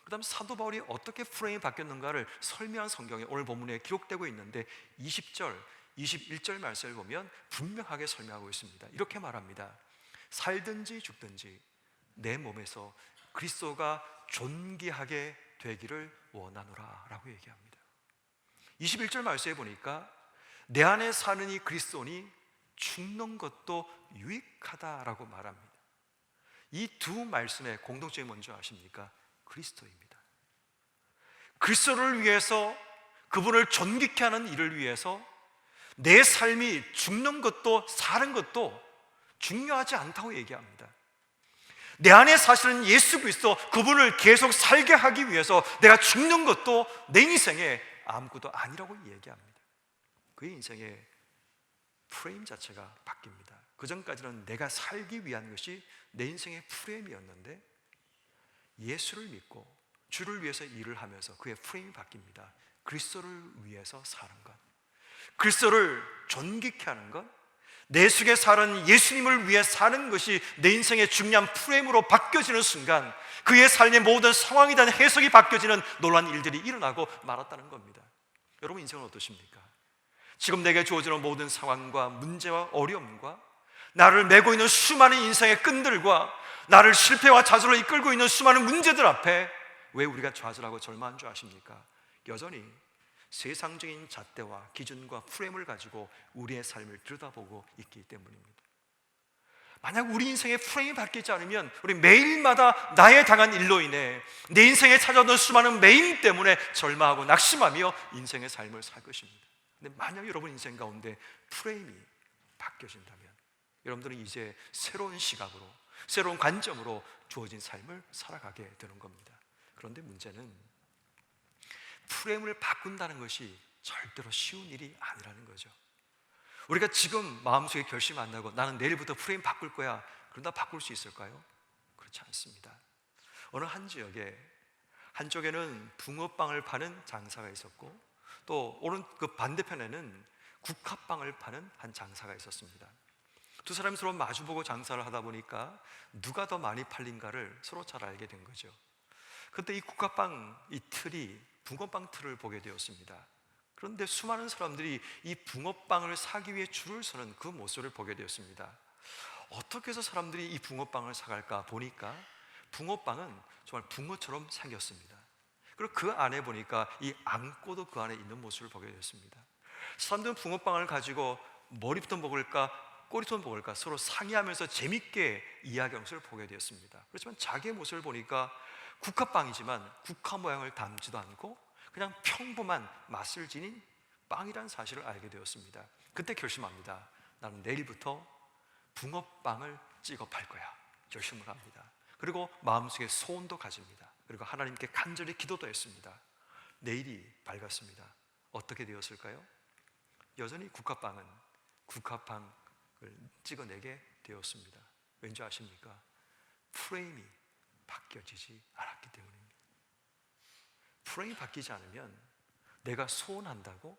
그 다음 사도 바울이 어떻게 프레임이 바뀌었는가를 설명한 성경에 오늘 본문에 기록되고 있는데 20절, 21절 말씀을 보면 분명하게 설명하고 있습니다. 이렇게 말합니다. 살든지 죽든지 내 몸에서 그리스도가 존귀하게 되기를 원하노라 라고 얘기합니다. 21절 말씀에 보니까 내 안에 사는 이 그리스도니 죽는 것도 유익하다라고 말합니다. 이 두 말씀의 공통점이 뭔지 아십니까? 그리스도입니다. 그리스도를 위해서, 그분을 존귀케 하는 일을 위해서 내 삶이 죽는 것도 사는 것도 중요하지 않다고 얘기합니다. 내 안에 사실은 예수 그리스도, 그분을 계속 살게 하기 위해서 내가 죽는 것도 내 인생에 아무것도 아니라고 얘기합니다. 그의 인생의 프레임 자체가 바뀝니다. 그 전까지는 내가 살기 위한 것이 내 인생의 프레임이었는데 예수를 믿고 주를 위해서 일을 하면서 그의 프레임이 바뀝니다. 그리스도를 위해서 사는 것, 그리스도를 존귀케 하는 것, 내 속에 사는 예수님을 위해 사는 것이 내 인생의 중요한 프레임으로 바뀌어지는 순간 그의 삶의 모든 상황에 대한 해석이 바뀌어지는 놀라운 일들이 일어나고 말았다는 겁니다. 여러분 인생은 어떠십니까? 지금 내게 주어지는 모든 상황과 문제와 어려움과 나를 메고 있는 수많은 인생의 끈들과 나를 실패와 좌절로 이끌고 있는 수많은 문제들 앞에 왜 우리가 좌절하고 절망한 줄 아십니까? 여전히 세상적인 잣대와 기준과 프레임을 가지고 우리의 삶을 들여다보고 있기 때문입니다. 만약 우리 인생의 프레임이 바뀌지 않으면 우리 매일마다 나의 당한 일로 인해 내 인생에 찾아오는 수많은 매임 때문에 절망하고 낙심하며 인생의 삶을 살 것입니다. 근데 만약 여러분 인생 가운데 프레임이 바뀌어진다면 여러분들은 이제 새로운 시각으로, 새로운 관점으로 주어진 삶을 살아가게 되는 겁니다. 그런데 문제는 프레임을 바꾼다는 것이 절대로 쉬운 일이 아니라는 거죠. 우리가 지금 마음속에 결심 안 나고 나는 내일부터 프레임 바꿀 거야, 그런다 바꿀 수 있을까요? 그렇지 않습니다. 어느 한 지역에 한쪽에는 붕어빵을 파는 장사가 있었고 또 오른 그 반대편에는 국화빵을 파는 한 장사가 있었습니다. 두 사람이 서로 마주보고 장사를 하다 보니까 누가 더 많이 팔린가를 서로 잘 알게 된 거죠. 그때 이 국화빵 이 틀이 붕어빵 틀을 보게 되었습니다. 그런데 수많은 사람들이 이 붕어빵을 사기 위해 줄을 서는 그 모습을 보게 되었습니다. 어떻게 해서 사람들이 이 붕어빵을 사갈까 보니까 붕어빵은 정말 붕어처럼 생겼습니다. 그리고 그 안에 보니까 이 앙꼬도 그 안에 있는 모습을 보게 되었습니다. 사람들은 붕어빵을 가지고 머리부터 먹을까 꼬리부터 먹을까 서로 상의하면서 재밌게 이야기하는 것을 보게 되었습니다. 그렇지만 자기의 모습을 보니까 국화빵이지만 국화 모양을 담지도 않고 그냥 평범한 맛을 지닌 빵이라는 사실을 알게 되었습니다. 그때 결심합니다. 나는 내일부터 붕어빵을 찍어 팔 거야. 결심을 합니다. 그리고 마음속에 소원도 가집니다. 그리고 하나님께 간절히 기도도 했습니다. 내일이 밝았습니다. 어떻게 되었을까요? 여전히 국화빵은 국화빵을 찍어내게 되었습니다. 왠지 아십니까? 프레임이 바뀌어지지 않았기 때문입니다. 프레임이 바뀌지 않으면 내가 소원한다고,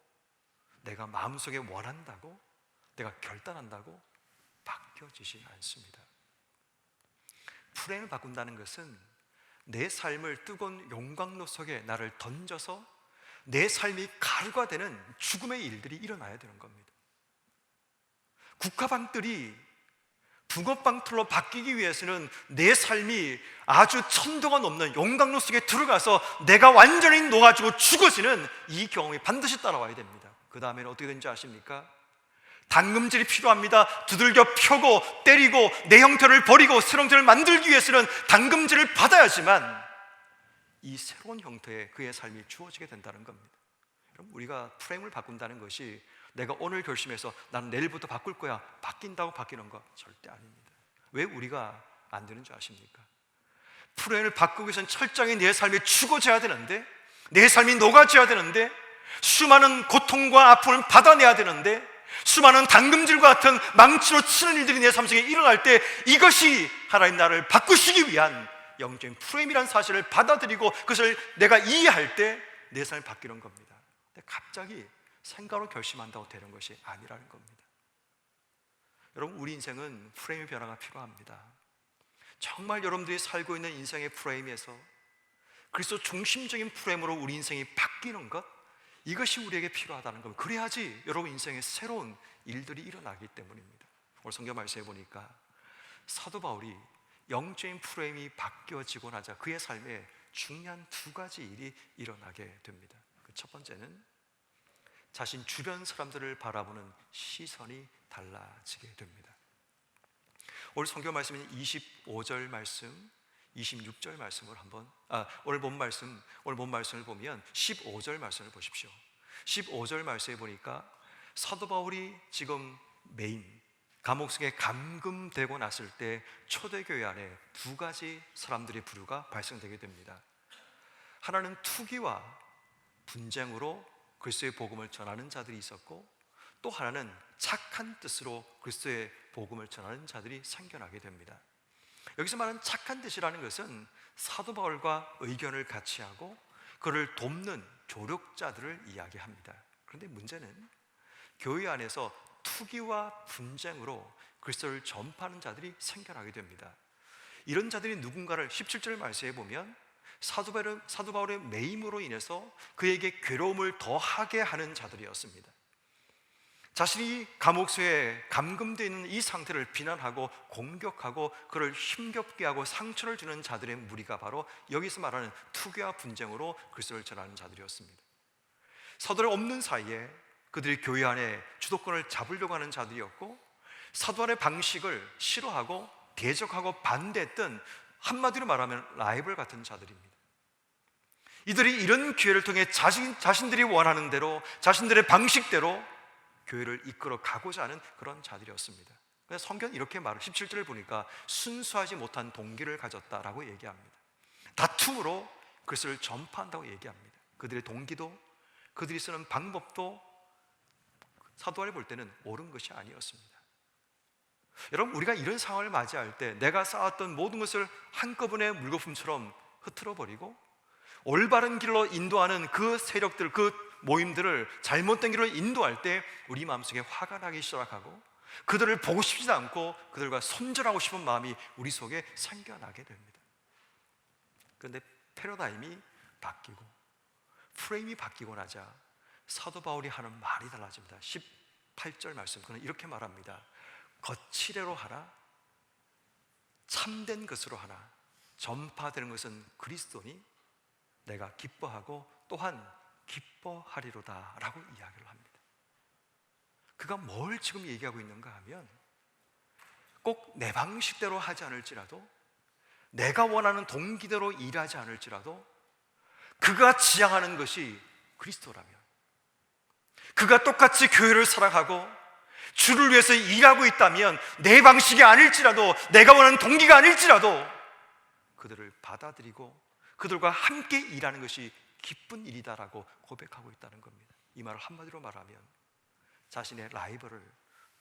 내가 마음속에 원한다고, 내가 결단한다고 바뀌어지지 않습니다. 프레임을 바꾼다는 것은 내 삶을 뜨거운 용광로 속에 나를 던져서 내 삶이 가루가 되는 죽음의 일들이 일어나야 되는 겁니다. 국화빵들이 붕어빵 틀로 바뀌기 위해서는 내 삶이 아주 천도가 넘는 용광로 속에 들어가서 내가 완전히 녹아지고 죽어지는 이 경험이 반드시 따라와야 됩니다. 그 다음에는 어떻게 되는지 아십니까? 당금질이 필요합니다. 두들겨 펴고 때리고 내 형태를 버리고 새로운 형태를 만들기 위해서는 당금질을 받아야지만 이 새로운 형태의 그의 삶이 주어지게 된다는 겁니다. 그럼 우리가 프레임을 바꾼다는 것이 내가 오늘 결심해서 나는 내일부터 바꿀 거야, 바뀐다고 바뀌는 거 절대 아닙니다. 왜 우리가 안 되는 줄 아십니까? 프레임을 바꾸기 위해서는 철저히 내 삶이 죽어져야 되는데, 내 삶이 녹아져야 되는데, 수많은 고통과 아픔을 받아내야 되는데, 수많은 당금질과 같은 망치로 치는 일들이 내 삶 속에 일어날 때, 이것이 하나님 나를 바꾸시기 위한 영적인 프레임이라는 사실을 받아들이고 그것을 내가 이해할 때 내 삶이 바뀌는 겁니다. 근데 갑자기 생각으로 결심한다고 되는 것이 아니라는 겁니다. 여러분, 우리 인생은 프레임의 변화가 필요합니다. 정말 여러분들이 살고 있는 인생의 프레임에서 그리스도 중심적인 프레임으로 우리 인생이 바뀌는 것, 이것이 우리에게 필요하다는 겁니다. 그래야지 여러분 인생에 새로운 일들이 일어나기 때문입니다. 오늘 성경 말씀해 보니까 사도 바울이 영적인 프레임이 바뀌어지고 나자 그의 삶에 중요한 두 가지 일이 일어나게 됩니다. 그 첫 번째는 자신 주변 사람들을 바라보는 시선이 달라지게 됩니다. 오늘 성경 말씀은 25절 말씀, 26절 말씀을 오늘 본 말씀을 보면 15절 말씀을 보십시오. 15절 말씀에 보니까 사도 바울이 지금 감옥 속에 감금되고 났을 때 초대교회 안에 두 가지 사람들의 부류가 발생되게 됩니다. 하나는 투기와 분쟁으로 그리스도의 복음을 전하는 자들이 있었고, 또 하나는 착한 뜻으로 그리스도의 복음을 전하는 자들이 생겨나게 됩니다. 여기서 말하는 착한 뜻이라는 것은 사도 바울과 의견을 같이 하고 그를 돕는 조력자들을 이야기합니다. 그런데 문제는 교회 안에서 투기와 분쟁으로 그리스도를 전파하는 자들이 생겨나게 됩니다. 이런 자들이 누군가를 17절 말씀에 보면 사도 바울의 매임으로 인해서 그에게 괴로움을 더하게 하는 자들이었습니다. 자신이 감옥소에 감금되어 있는 이 상태를 비난하고 공격하고 그를 힘겹게 하고 상처를 주는 자들의 무리가 바로 여기서 말하는 투기와 분쟁으로 그리스도를 전하는 자들이었습니다. 사도들 없는 사이에 그들이 교회 안에 주도권을 잡으려고 하는 자들이었고, 사도안의 방식을 싫어하고 대적하고 반대했던, 한마디로 말하면 라이벌 같은 자들입니다. 이들이 이런 기회를 통해 자신들이 원하는 대로 자신들의 방식대로 교회를 이끌어 가고자 하는 그런 자들이었습니다. 그래서 성경은 이렇게 말을 17절을 보니까 순수하지 못한 동기를 가졌다라고 얘기합니다. 다툼으로 그리스도를 전파한다고 얘기합니다. 그들의 동기도 그들이 쓰는 방법도 사도안에 볼 때는 옳은 것이 아니었습니다. 여러분, 우리가 이런 상황을 맞이할 때 내가 쌓았던 모든 것을 한꺼번에 물거품처럼 흐트러 버리고 올바른 길로 인도하는 그 세력들, 그 모임들을 잘못된 길로 인도할 때 우리 마음속에 화가 나기 시작하고 그들을 보고 싶지 않고 그들과 손절하고 싶은 마음이 우리 속에 생겨나게 됩니다. 그런데 패러다임이 바뀌고 프레임이 바뀌고 나자 사도 바울이 하는 말이 달라집니다. 18절 말씀, 그는 이렇게 말합니다. 거칠애로 하나, 참된 것으로 하나, 전파되는 것은 그리스도니 내가 기뻐하고 또한 기뻐하리로다 라고 이야기를 합니다. 그가 뭘 지금 얘기하고 있는가 하면 꼭 내 방식대로 하지 않을지라도, 내가 원하는 동기대로 일하지 않을지라도 그가 지향하는 것이 그리스도라면, 그가 똑같이 교회를 사랑하고 주를 위해서 일하고 있다면, 내 방식이 아닐지라도, 내가 원하는 동기가 아닐지라도 그들을 받아들이고 그들과 함께 일하는 것이 기쁜 일이다라고 고백하고 있다는 겁니다. 이 말을 한마디로 말하면 자신의 라이벌을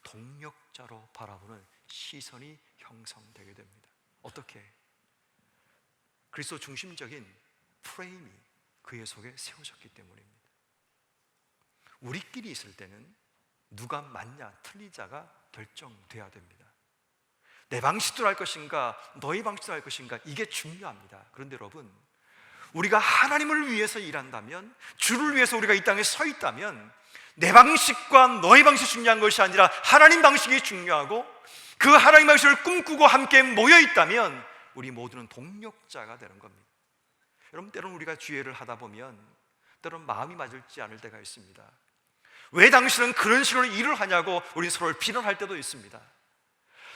동력자로 바라보는 시선이 형성되게 됩니다. 어떻게? 그리스도 중심적인 프레임이 그의 속에 세워졌기 때문입니다. 우리끼리 있을 때는 누가 맞냐 틀리자가 결정돼야 됩니다. 내 방식대로 할 것인가 너의 방식대로 할 것인가, 이게 중요합니다. 그런데 여러분, 우리가 하나님을 위해서 일한다면, 주를 위해서 우리가 이 땅에 서 있다면 내 방식과 너의 방식이 중요한 것이 아니라 하나님 방식이 중요하고, 그 하나님 방식을 꿈꾸고 함께 모여 있다면 우리 모두는 동력자가 되는 겁니다. 여러분, 때로는 우리가 주례를 하다 보면 때로는 마음이 맞을지 않을 때가 있습니다. 왜 당신은 그런 식으로 일을 하냐고 우리 서로를 비난할 때도 있습니다.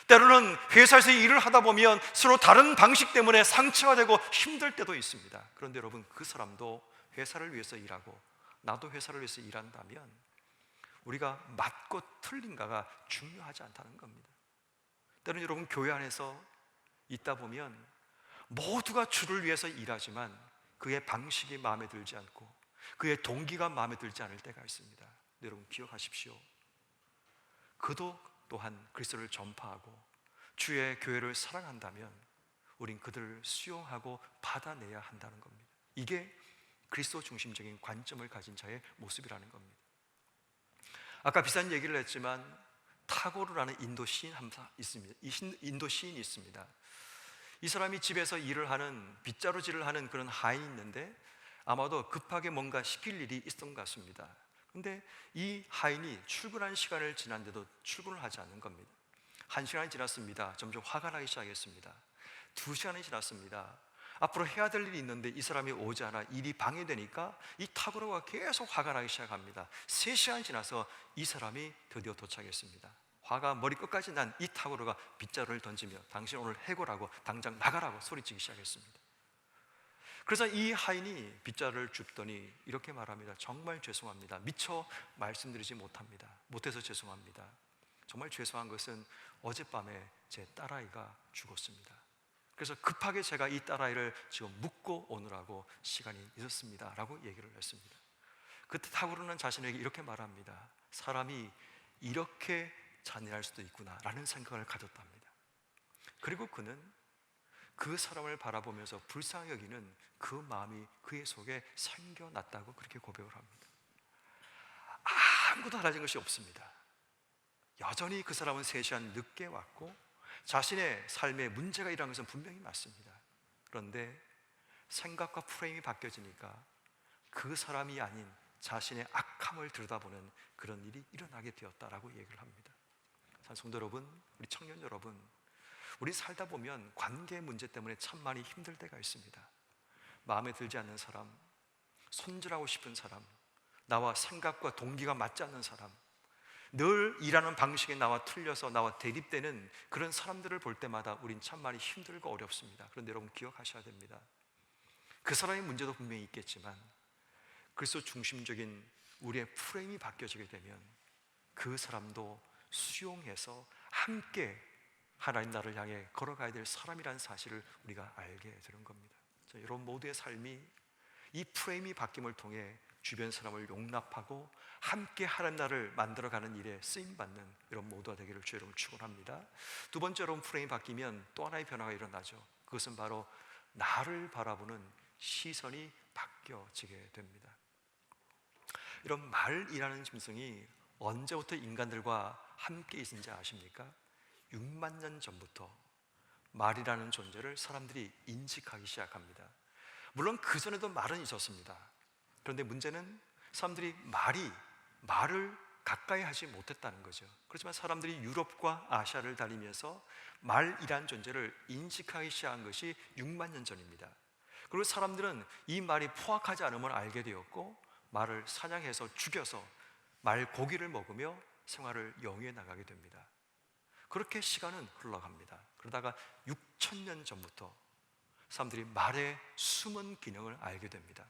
때로는 회사에서 일을 하다 보면 서로 다른 방식 때문에 상처가 되고 힘들 때도 있습니다. 그런데 여러분, 그 사람도 회사를 위해서 일하고 나도 회사를 위해서 일한다면 우리가 맞고 틀린가가 중요하지 않다는 겁니다. 때로는 여러분 교회 안에서 있다 보면 모두가 주를 위해서 일하지만 그의 방식이 마음에 들지 않고 그의 동기가 마음에 들지 않을 때가 있습니다. 여러분 기억하십시오. 그도 또한 그리스도를 전파하고 주의 교회를 사랑한다면 우린 그들을 수용하고 받아내야 한다는 겁니다. 이게 그리스도 중심적인 관점을 가진 자의 모습이라는 겁니다. 아까 비슷한 얘기를 했지만 타고르라는 인도 시인이 있습니다. 이 사람이 집에서 일을 하는 빗자루질을 하는 그런 하인이 있는데 아마도 급하게 뭔가 시킬 일이 있었던 것 같습니다. 근데 이 하인이 출근한 시간을 지났는데도 출근을 하지 않는 겁니다. 1시간이 지났습니다. 점점 화가 나기 시작했습니다. 2시간이 지났습니다. 앞으로 해야 될 일이 있는데 이 사람이 오지 않아 일이 방해되니까 이 타고르가 계속 화가 나기 시작합니다. 3시간이 지나서 이 사람이 드디어 도착했습니다. 화가 머리 끝까지 난 이 타고르가 빗자루를 던지며 당신 오늘 해고라고 당장 나가라고 소리치기 시작했습니다. 그래서 이 하인이 빗자루를 줍더니 이렇게 말합니다. 정말 죄송합니다. 미처 말씀드리지 못해서 죄송합니다. 정말 죄송한 것은 어젯밤에 제 딸아이가 죽었습니다. 그래서 급하게 제가 이 딸아이를 지금 묻고 오느라고 시간이 늦었습니다 라고 얘기를 했습니다. 그때 타고르는 자신에게 이렇게 말합니다. 사람이 이렇게 잔인할 수도 있구나 라는 생각을 가졌답니다. 그리고 그는 그 사람을 바라보면서 불쌍히 여기는 그 마음이 그의 속에 생겨났다고 그렇게 고백을 합니다. 아무것도 달라진 것이 없습니다. 여전히 그 사람은 3시간 늦게 왔고 자신의 삶에 문제가 일어난 것은 분명히 맞습니다. 그런데 생각과 프레임이 바뀌어지니까 그 사람이 아닌 자신의 악함을 들여다보는 그런 일이 일어나게 되었다라고 얘기를 합니다. 성도 여러분, 우리 청년 여러분, 우리 살다 보면 관계 문제 때문에 참 많이 힘들 때가 있습니다. 마음에 들지 않는 사람, 손절하고 싶은 사람, 나와 생각과 동기가 맞지 않는 사람, 늘 일하는 방식이 나와 틀려서 나와 대립되는 그런 사람들을 볼 때마다 우린 참 많이 힘들고 어렵습니다. 그런데 여러분 기억하셔야 됩니다. 그 사람의 문제도 분명히 있겠지만 그리스도 중심적인 우리의 프레임이 바뀌어지게 되면 그 사람도 수용해서 함께 하나님 나라를 향해 걸어가야 될 사람이라는 사실을 우리가 알게 되는 겁니다. 여러분 모두의 삶이 이 프레임이 바뀜을 통해 주변 사람을 용납하고 함께 하나님 나라를 만들어가는 일에 쓰임받는 여러분 모두가 되기를 주 여러분을 축원합니다. 두 번째 여러분 프레임이 바뀌면 또 하나의 변화가 일어나죠. 그것은 바로 나를 바라보는 시선이 바뀌어지게 됩니다. 이런 말이라는 짐승이 언제부터 인간들과 함께 있는지 아십니까? 6만 년 전부터 말이라는 존재를 사람들이 인식하기 시작합니다. 물론 그전에도 말은 있었습니다. 그런데 문제는 사람들이 말을 가까이 하지 못했다는 거죠. 그렇지만 사람들이 유럽과 아시아를 다니면서 말이라는 존재를 인식하기 시작한 것이 6만 년 전입니다. 그리고 사람들은 이 말이 포악하지 않음을 알게 되었고 말을 사냥해서 죽여서 말 고기를 먹으며 생활을 영위해 나가게 됩니다. 그렇게 시간은 흘러갑니다. 그러다가 6,000년 전부터 사람들이 말의 숨은 기능을 알게 됩니다.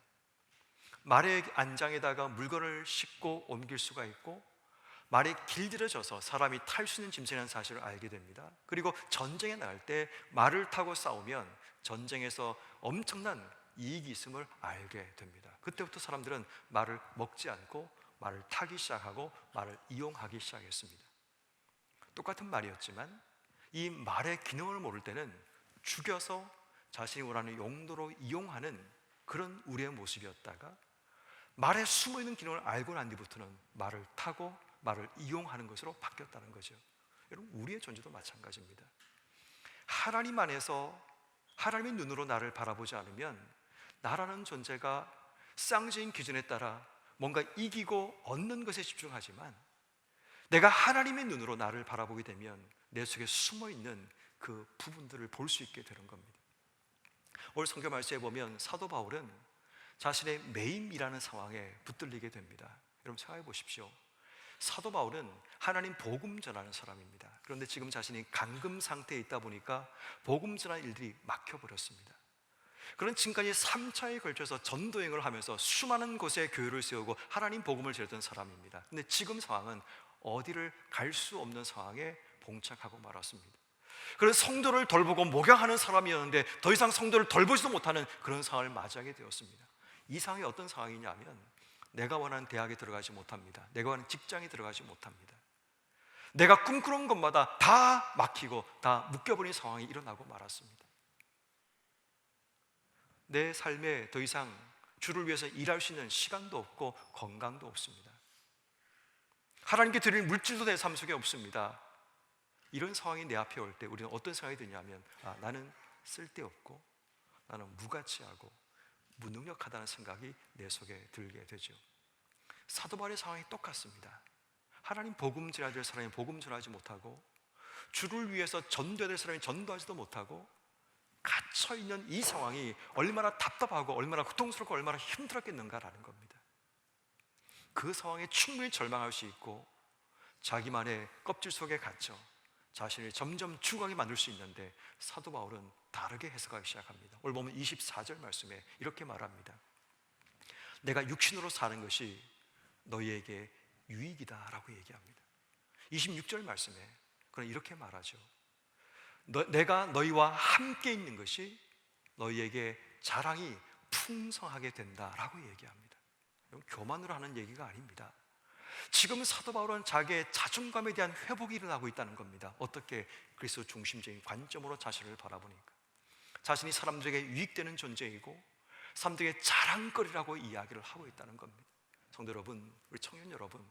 말의 안장에다가 물건을 싣고 옮길 수가 있고 말이 길들여져서 사람이 탈 수 있는 짐승이라는 사실을 알게 됩니다. 그리고 전쟁에 나갈 때 말을 타고 싸우면 전쟁에서 엄청난 이익이 있음을 알게 됩니다. 그때부터 사람들은 말을 먹지 않고 말을 타기 시작하고 말을 이용하기 시작했습니다. 똑같은 말이었지만 이 말의 기능을 모를 때는 죽여서 자신이 원하는 용도로 이용하는 그런 우리의 모습이었다가 말에 숨어있는 기능을 알고 난 뒤부터는 말을 타고 말을 이용하는 것으로 바뀌었다는 거죠. 여러분 우리의 존재도 마찬가지입니다. 하나님 안에서 하나님의 눈으로 나를 바라보지 않으면 나라는 존재가 쌍적인 기준에 따라 뭔가 이기고 얻는 것에 집중하지만 내가 하나님의 눈으로 나를 바라보게 되면 내 속에 숨어있는 그 부분들을 볼 수 있게 되는 겁니다. 오늘 성경 말씀에 보면 사도 바울은 자신의 매임이라는 상황에 붙들리게 됩니다. 여러분 생각해 보십시오. 사도 바울은 하나님 복음 전하는 사람입니다. 그런데 지금 자신이 감금 상태에 있다 보니까 복음 전하는 일들이 막혀버렸습니다. 그런 지금까지 3차에 걸쳐서 전도행을 하면서 수많은 곳에 교회를 세우고 하나님 복음을 전했던 사람입니다. 근데 지금 상황은 어디를 갈 수 없는 상황에 봉착하고 말았습니다. 그래서 성도를 돌보고 목양하는 사람이었는데 더 이상 성도를 돌보지도 못하는 그런 상황을 맞이하게 되었습니다. 이 상황이 어떤 상황이냐면 내가 원하는 대학에 들어가지 못합니다. 내가 원하는 직장에 들어가지 못합니다. 내가 꿈꾸는 것마다 다 막히고 다 묶여버린 상황이 일어나고 말았습니다. 내 삶에 더 이상 주를 위해서 일할 수 있는 시간도 없고 건강도 없습니다. 하나님께 드릴 물질도 내 삶 속에 없습니다. 이런 상황이 내 앞에 올 때 우리는 어떤 생각이 드냐면 나는 쓸데없고 나는 무가치하고 무능력하다는 생각이 내 속에 들게 되죠. 사도 바울의 상황이 똑같습니다. 하나님 복음 전해야 될 사람이 복음 전하지 못하고 주를 위해서 전도해야 될 사람이 전도하지도 못하고 갇혀있는 이 상황이 얼마나 답답하고 얼마나 고통스럽고 얼마나 힘들었겠는가라는 겁니다. 그 상황에 충분히 절망할 수 있고 자기만의 껍질 속에 갇혀 자신을 점점 죽어가게 만들 수 있는데 사도 바울은 다르게 해석하기 시작합니다. 오늘 보면 24절 말씀에 이렇게 말합니다. 내가 육신으로 사는 것이 너희에게 유익이다 라고 얘기합니다. 26절 말씀에 그는 이렇게 말하죠. 내가 너희와 함께 있는 것이 너희에게 자랑이 풍성하게 된다라고 얘기합니다. 교만으로 하는 얘기가 아닙니다. 지금 사도 바울은 자기의 자존감에 대한 회복이 일어나고 있다는 겁니다. 어떻게? 그리스도 중심적인 관점으로 자신을 바라보니까 자신이 사람들에게 유익되는 존재이고 사람들에게 자랑거리라고 이야기를 하고 있다는 겁니다. 성도 여러분, 우리 청년 여러분,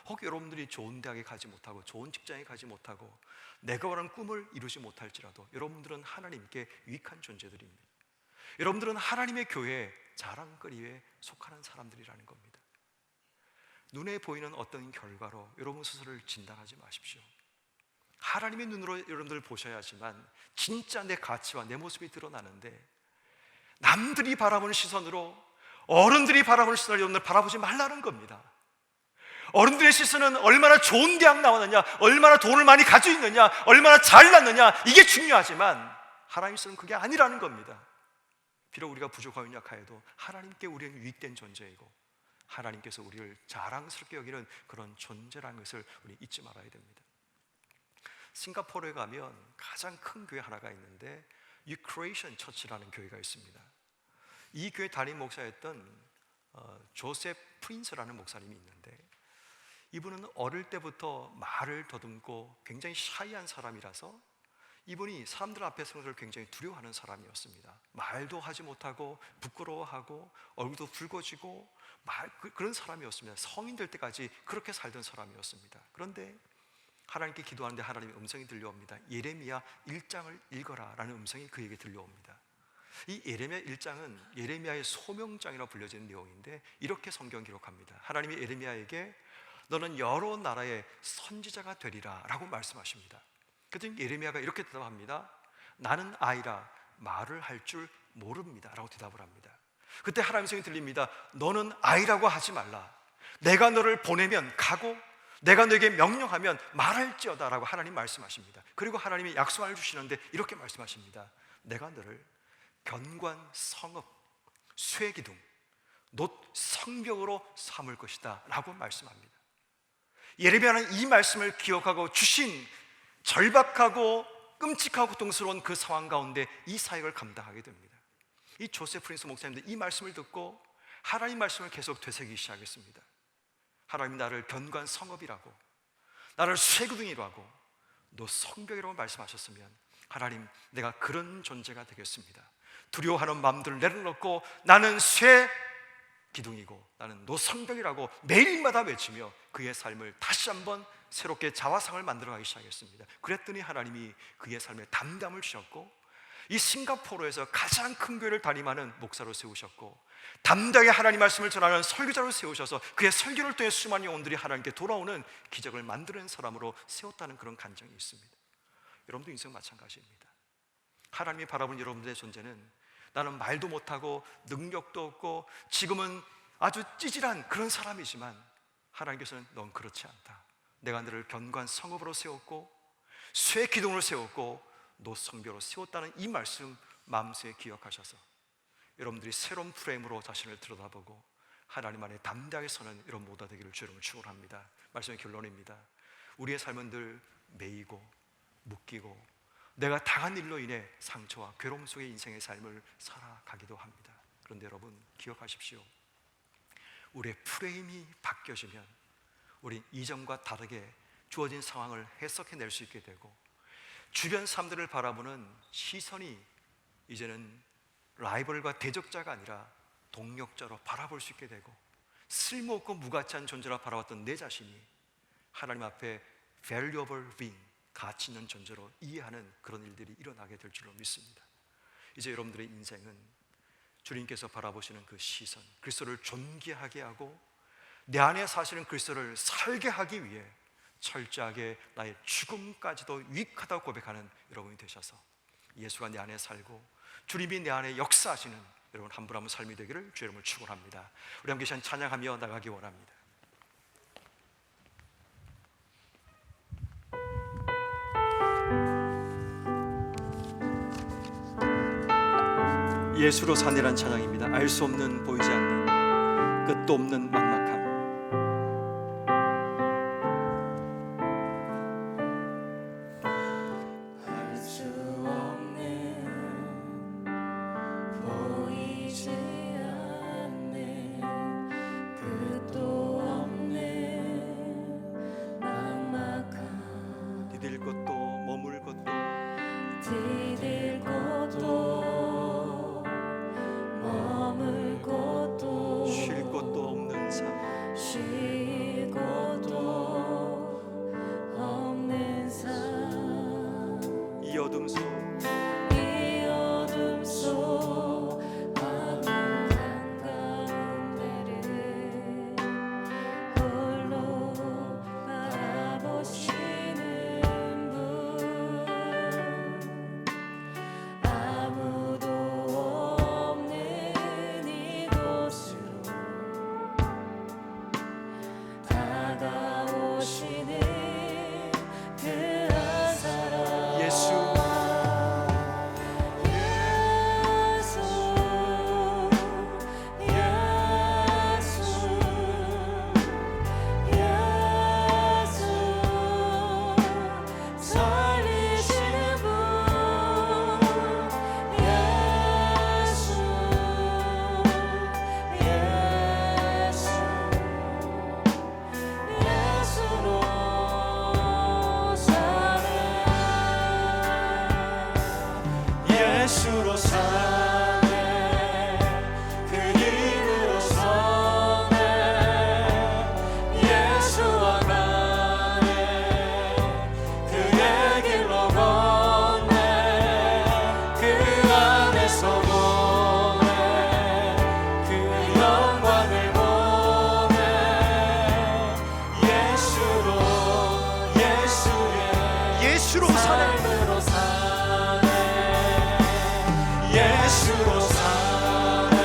혹 여러분들이 좋은 대학에 가지 못하고 좋은 직장에 가지 못하고 내가 원하는 꿈을 이루지 못할지라도 여러분들은 하나님께 유익한 존재들입니다. 여러분들은 하나님의 교회에 자랑거리에 속하는 사람들이라는 겁니다. 눈에 보이는 어떤 결과로 여러분 스스로를 진단하지 마십시오. 하나님의 눈으로 여러분들 보셔야지만 진짜 내 가치와 내 모습이 드러나는데 남들이 바라보는 시선으로 어른들이 바라보는 시선을 여러분들 바라보지 말라는 겁니다. 어른들의 시선은 얼마나 좋은 대학 나왔느냐, 얼마나 돈을 많이 가지고 있느냐, 얼마나 잘났느냐 이게 중요하지만 하나님 시선은 그게 아니라는 겁니다. 비록 우리가 부족하고 연약하여도 하나님께 우리는 유익된 존재이고 하나님께서 우리를 자랑스럽게 여기는 그런 존재라는 것을 우리 잊지 말아야 됩니다. 싱가포르에 가면 가장 큰 교회 하나가 있는데 유크레이션 처치라는 교회가 있습니다. 이 교회 담임 목사였던 조셉 프린스라는 목사님이 있는데 이분은 어릴 때부터 말을 더듬고 굉장히 샤이한 사람이라서 이분이 사람들 앞에 서는 것을 굉장히 두려워하는 사람이었습니다. 말도 하지 못하고 부끄러워하고 얼굴도 붉어지고 그런 사람이었습니다. 성인 될 때까지 그렇게 살던 사람이었습니다. 그런데 하나님께 기도하는데 하나님의 음성이 들려옵니다. 예레미야 1장을 읽어라 라는 음성이 그에게 들려옵니다. 이 예레미야 1장은 예레미야의 소명장이라고 불려지는 내용인데 이렇게 성경 기록합니다. 하나님이 예레미야에게 너는 여러 나라의 선지자가 되리라 라고 말씀하십니다. 그랬더니 예레미야가 이렇게 대답합니다. 나는 아이라 말을 할 줄 모릅니다 라고 대답을 합니다. 그때 하나님의 성이 들립니다. 너는 아이라고 하지 말라. 내가 너를 보내면 가고 내가 너에게 명령하면 말할지어다 라고 하나님 말씀하십니다. 그리고 하나님이 약속을 주시는데 이렇게 말씀하십니다. 내가 너를 견관 성읍 쇠기둥 놋 성벽으로 삼을 것이다 라고 말씀합니다. 예레미야는 이 말씀을 기억하고 주신 절박하고 끔찍하고 고통스러운 그 상황 가운데 이 사역을 감당하게 됩니다. 이 조셉 프린스 목사님도 이 말씀을 듣고 하나님 말씀을 계속 되새기기 시작했습니다. 하나님이 나를 견관 성읍이라고 나를 쇠기둥이라고 너 성벽이라고 말씀하셨으면 하나님 내가 그런 존재가 되겠습니다. 두려워하는 마음들을 내려놓고 나는 쇠기둥이고 나는 너 성벽이라고 매일마다 외치며 그의 삶을 다시 한번 새롭게 자화상을 만들어가기 시작했습니다. 그랬더니 하나님이 그의 삶에 담담을 주셨고 이 싱가포르에서 가장 큰 교회를 담임하는 목사로 세우셨고 담대하게 하나님 말씀을 전하는 설교자로 세우셔서 그의 설교를 통해 수많은 영혼들이 하나님께 돌아오는 기적을 만드는 사람으로 세웠다는 그런 간증이 있습니다. 여러분도 인생 마찬가지입니다. 하나님이 바라보는 여러분들의 존재는 나는 말도 못하고 능력도 없고 지금은 아주 찌질한 그런 사람이지만 하나님께서는 넌 그렇지 않다. 내가 너를 견관 성읍으로 세웠고 쇠 기둥으로 세웠고 너 성벽으로 세웠다는 이 말씀 마음속에 기억하셔서 여러분들이 새로운 프레임으로 자신을 들여다보고 하나님 안에 담대하게 서는 이런 모두가 되기를 주 이름으로 축원합니다. 말씀의 결론입니다. 우리의 삶은 늘 매이고 묶이고 내가 당한 일로 인해 상처와 괴로움 속의 인생의 삶을 살아가기도 합니다. 그런데 여러분 기억하십시오. 우리의 프레임이 바뀌어지면 우리 이전과 다르게 주어진 상황을 해석해낼 수 있게 되고 주변 사람들을 바라보는 시선이 이제는 라이벌과 대적자가 아니라 동력자로 바라볼 수 있게 되고 쓸모없고 무가치한 존재라 바라봤던 내 자신이 하나님 앞에 valuable being, 가치 있는 존재로 이해하는 그런 일들이 일어나게 될 줄로 믿습니다. 이제 여러분들의 인생은 주님께서 바라보시는 그 시선, 그리스도를 존귀하게 하고 내 안에 사시는 그리스도를 살게 하기 위해 철저하게 나의 죽음까지도 유익하다고 고백하는 여러분이 되셔서 예수가 내 안에 살고 주님이 내 안에 역사하시는 여러분 한 분 한 분 삶이 되기를 주의 이름으로 축원합니다. 우리 함께 시간 찬양하며 나가기 원합니다. 예수로 산이란 찬양입니다. 알 수 없는 보이지 않는 끝도 없는 막막함. 알 수 없는 보이지 않는 끝도 없는 막막함 디딜 곳도 머물 곳도 디딜 곳도 머물 곳도 쉴 곳도 없는 삶. 쉴 곳도 없는 삶 이 어둠 속 이 어둠 속 아무한 가운데를 홀로 바라보시는 분 아무도 없는 이곳으로 다가오시는 그 한 사람 예수 살리시는 분 예수로 예수로 사네 그 힘으로 서네 예수와 가네 그의 길로 걷네 그 안에서 보네 그 영광을 보네 예수로 예수로 사네. 삶으로 사네 예수로 사네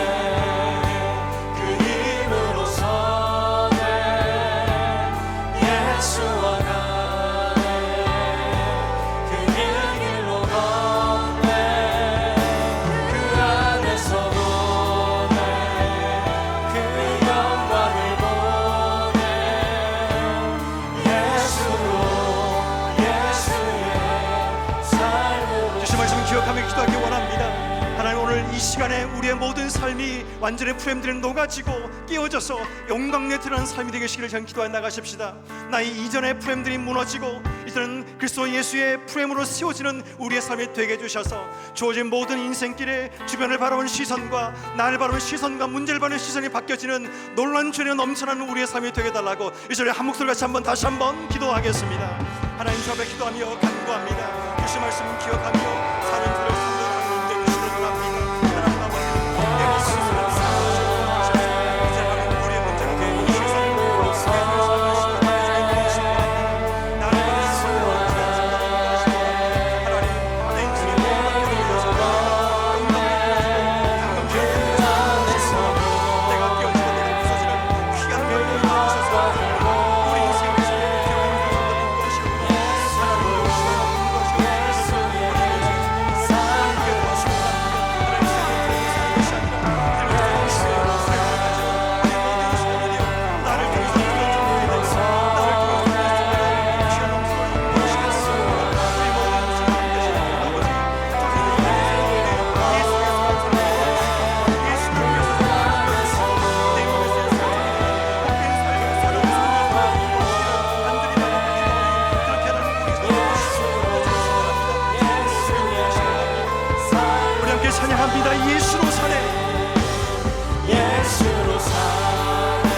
그 힘으로 서네 예수와 가네 그의 길로 걷네 그 안에서 보네 그 영광을 보네 예수의 삶으로 주신 말씀 기억하며 기도하기 원합니다. 하나님 오늘 이 시간에 우리의 모든 삶이 완전히 프레임들에 녹아지고 깨어져서 영광에 드러나는 삶이 되시기를 저는 기도해 나가십시다. 나의 이전의 프레임들이 무너지고 이제는 그리스도 예수의 프레임으로 세워지는 우리의 삶이 되게 해주셔서 주어진 모든 인생길에 주변을 바라보는 시선과 나를 바라보는 시선과 문제를 바라보는 시선이 바뀌어지는 놀라운 죄에 넘쳐나는 우리의 삶이 되게 해달라고 이 자리에 한 목소리 같이 다시 한번 기도하겠습니다. 하나님 주 앞에 기도하며 간구합니다. 주신 말씀 기억하며 사는 주를 선택하는 문제 주시길 바랍니다. 하나님 아버지 내 모습을 이제 하나님 우리의 문제를 나를 하나님 내 인생의 내가 깨어지고 내가 부서지는 귀한 별을 주셔서 우리 인생의 하나님 고백합니다. 예수로 사네. 예수로 사네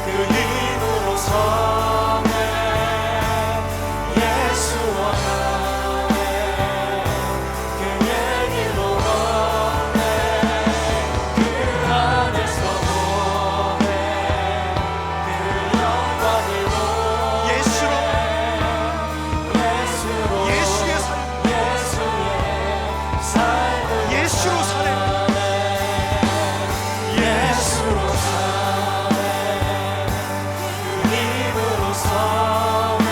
그 힘으로 서네 예수와 나네 그 얘기로 걷네 그 안에서 보네 그 영광을 보네 예수로 예수의 삶 예수로 사네. 예수로 사네 그 힘으로 서네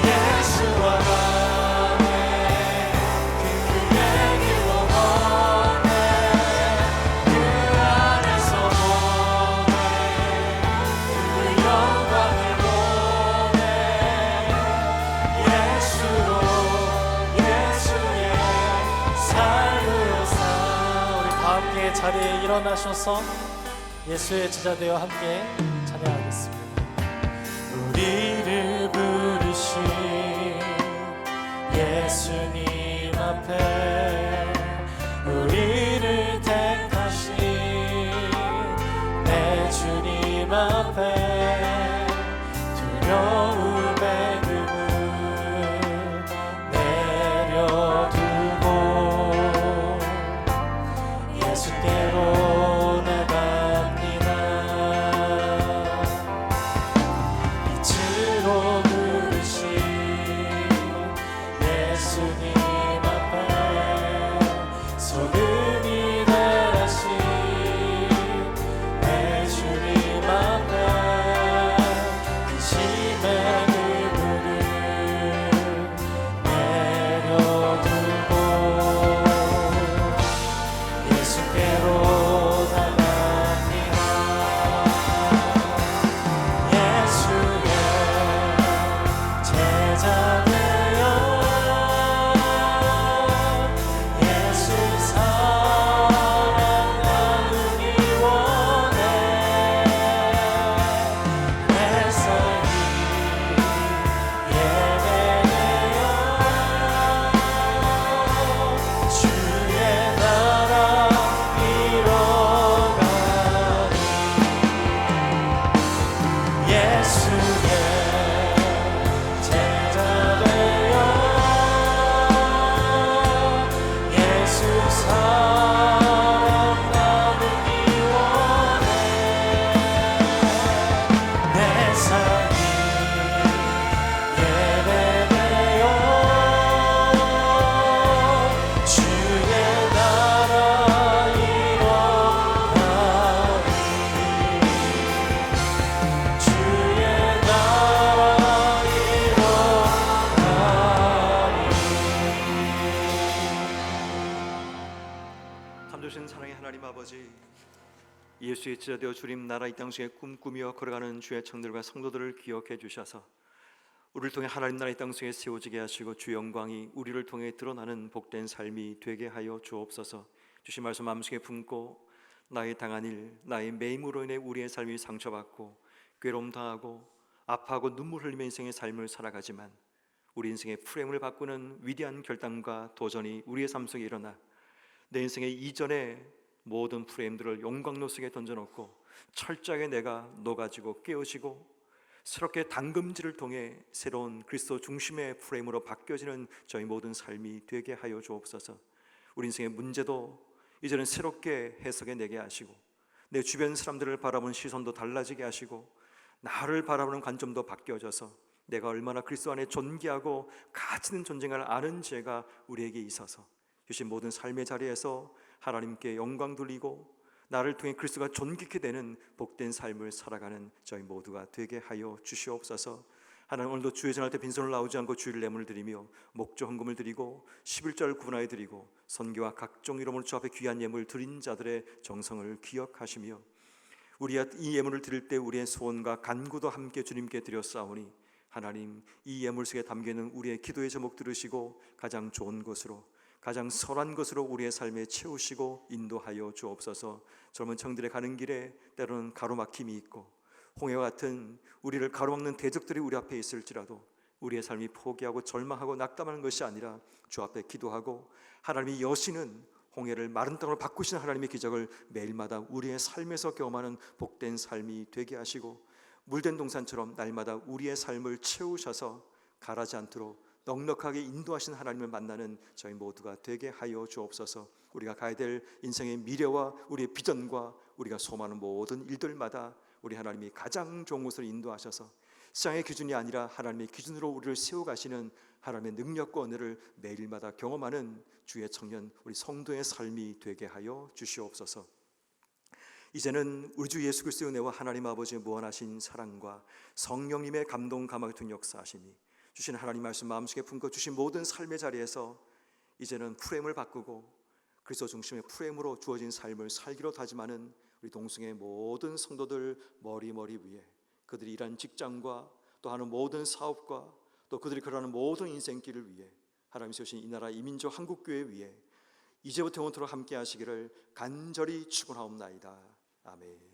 예수와 가네 그 얘기로 걷네 그 안에서 보네 그 영광을 보네 예수로 예수의 삶으로 사 우리 다 함께 자리에 일어나셔서 예수의 제자되어 함께 찬양하겠습니다. 우리를 부르신 예수님 앞에 우리를 택하신 내 주님 앞에 두려움의 금을 내려두고 예수께로 나갑니다. 빛으로 부르신 예수님 앞에 소금이 되라신 내 주님 앞에 그 심의 그물을 내려두고 예수께로 나갑니다. 예수의 제자 되어 예수 사랑 나누기 원해 내 삶이 예배되어 주의 나라 이뤄가리 예수의 제자 되어 예수 사랑 나누기 원해 내 삶이 예배되어 주의 나라 이뤄가리 주의 나라 이뤄가리. 참 좋으신 사랑의 하나님 아버지, 예수의 제자 되어 주님 나라 이 땅속에 꿈꾸며 걸어가는 주의 청들과 성도들을 기억해 주셔서 우리를 통해 하나님 나라 이 땅속에 세워지게 하시고 주 영광이 우리를 통해 드러나는 복된 삶이 되게 하여 주옵소서. 주신 말씀 마음속에 품고 나의 당한 일, 나의 매임으로 인해 우리의 삶이 상처받고 괴로움 당하고 아파하고 눈물 흘리며 인생의 삶을 살아가지만 우리 인생의 프레임을 바꾸는 위대한 결단과 도전이 우리의 삶 속에 일어나 내 인생의 이전의 모든 프레임들을 용광로 속에 던져놓고 철저하게 내가 녹아지고 깨어지고 새롭게 담금질을 통해 새로운 그리스도 중심의 프레임으로 바뀌어지는 저희 모든 삶이 되게 하여 주옵소서. 우리 인생의 문제도 이제는 새롭게 해석해 내게 하시고 내 주변 사람들을 바라보는 시선도 달라지게 하시고 나를 바라보는 관점도 바뀌어져서 내가 얼마나 그리스도 안에 존귀하고 가치 있는 존재를 아는 죄가 우리에게 있어서 주신 모든 삶의 자리에서 하나님께 영광 돌리고 나를 통해 그리스도가 존귀케 되는 복된 삶을 살아가는 저희 모두가 되게 하여 주시옵소서. 하나님, 오늘도 주의 전할 때 빈손을 나오지 않고 주일 예물을 드리며 목조 헌금을 드리고 11절 구분하여 드리고 선교와 각종 이름으로 주 앞에 귀한 예물 드린 자들의 정성을 기억하시며 우리가 이 예물을 드릴 때 우리의 소원과 간구도 함께 주님께 드렸사오니 하나님, 이 예물 속에 담겨있는 우리의 기도의 제목 들으시고 가장 좋은 것으로 가장 선한 것으로 우리의 삶에 채우시고 인도하여 주옵소서. 젊은 청들의 가는 길에 때로는 가로막힘이 있고 홍해와 같은 우리를 가로막는 대적들이 우리 앞에 있을지라도 우리의 삶이 포기하고 절망하고 낙담하는 것이 아니라 주 앞에 기도하고 하나님이 여시는 홍해를 마른 땅으로 바꾸시는 하나님의 기적을 매일마다 우리의 삶에서 경험하는 복된 삶이 되게 하시고 물된 동산처럼 날마다 우리의 삶을 채우셔서 가라지 않도록 넉넉하게 인도하신 하나님을 만나는 저희 모두가 되게 하여 주옵소서. 우리가 가야 될 인생의 미래와 우리의 비전과 우리가 소망하는 모든 일들마다 우리 하나님이 가장 좋은 곳으로 인도하셔서 세상의 기준이 아니라 하나님의 기준으로 우리를 세워가시는 하나님의 능력과 은혜를 매일마다 경험하는 주의 청년 우리 성도의 삶이 되게 하여 주시옵소서. 이제는 우리 주 예수 그리스도의 은혜와 하나님 아버지의 무한하신 사랑과 성령님의 감동 감화가 둔 역사하심이 주신 하나님 말씀 마음속에 품고 주신 모든 삶의 자리에서 이제는 프레임을 바꾸고 그리스도 중심의 프레임으로 주어진 삶을 살기로 다짐하는 우리 동성의 모든 성도들 머리 위에 그들이 일하는 직장과 또 하는 모든 사업과 또 그들이 걸어가는 모든 인생길을 위해 하나님 세우신 이 나라 이민족 한국교회 위에 이제부터 영원토록 함께 하시기를 간절히 축원하옵나이다. 아멘.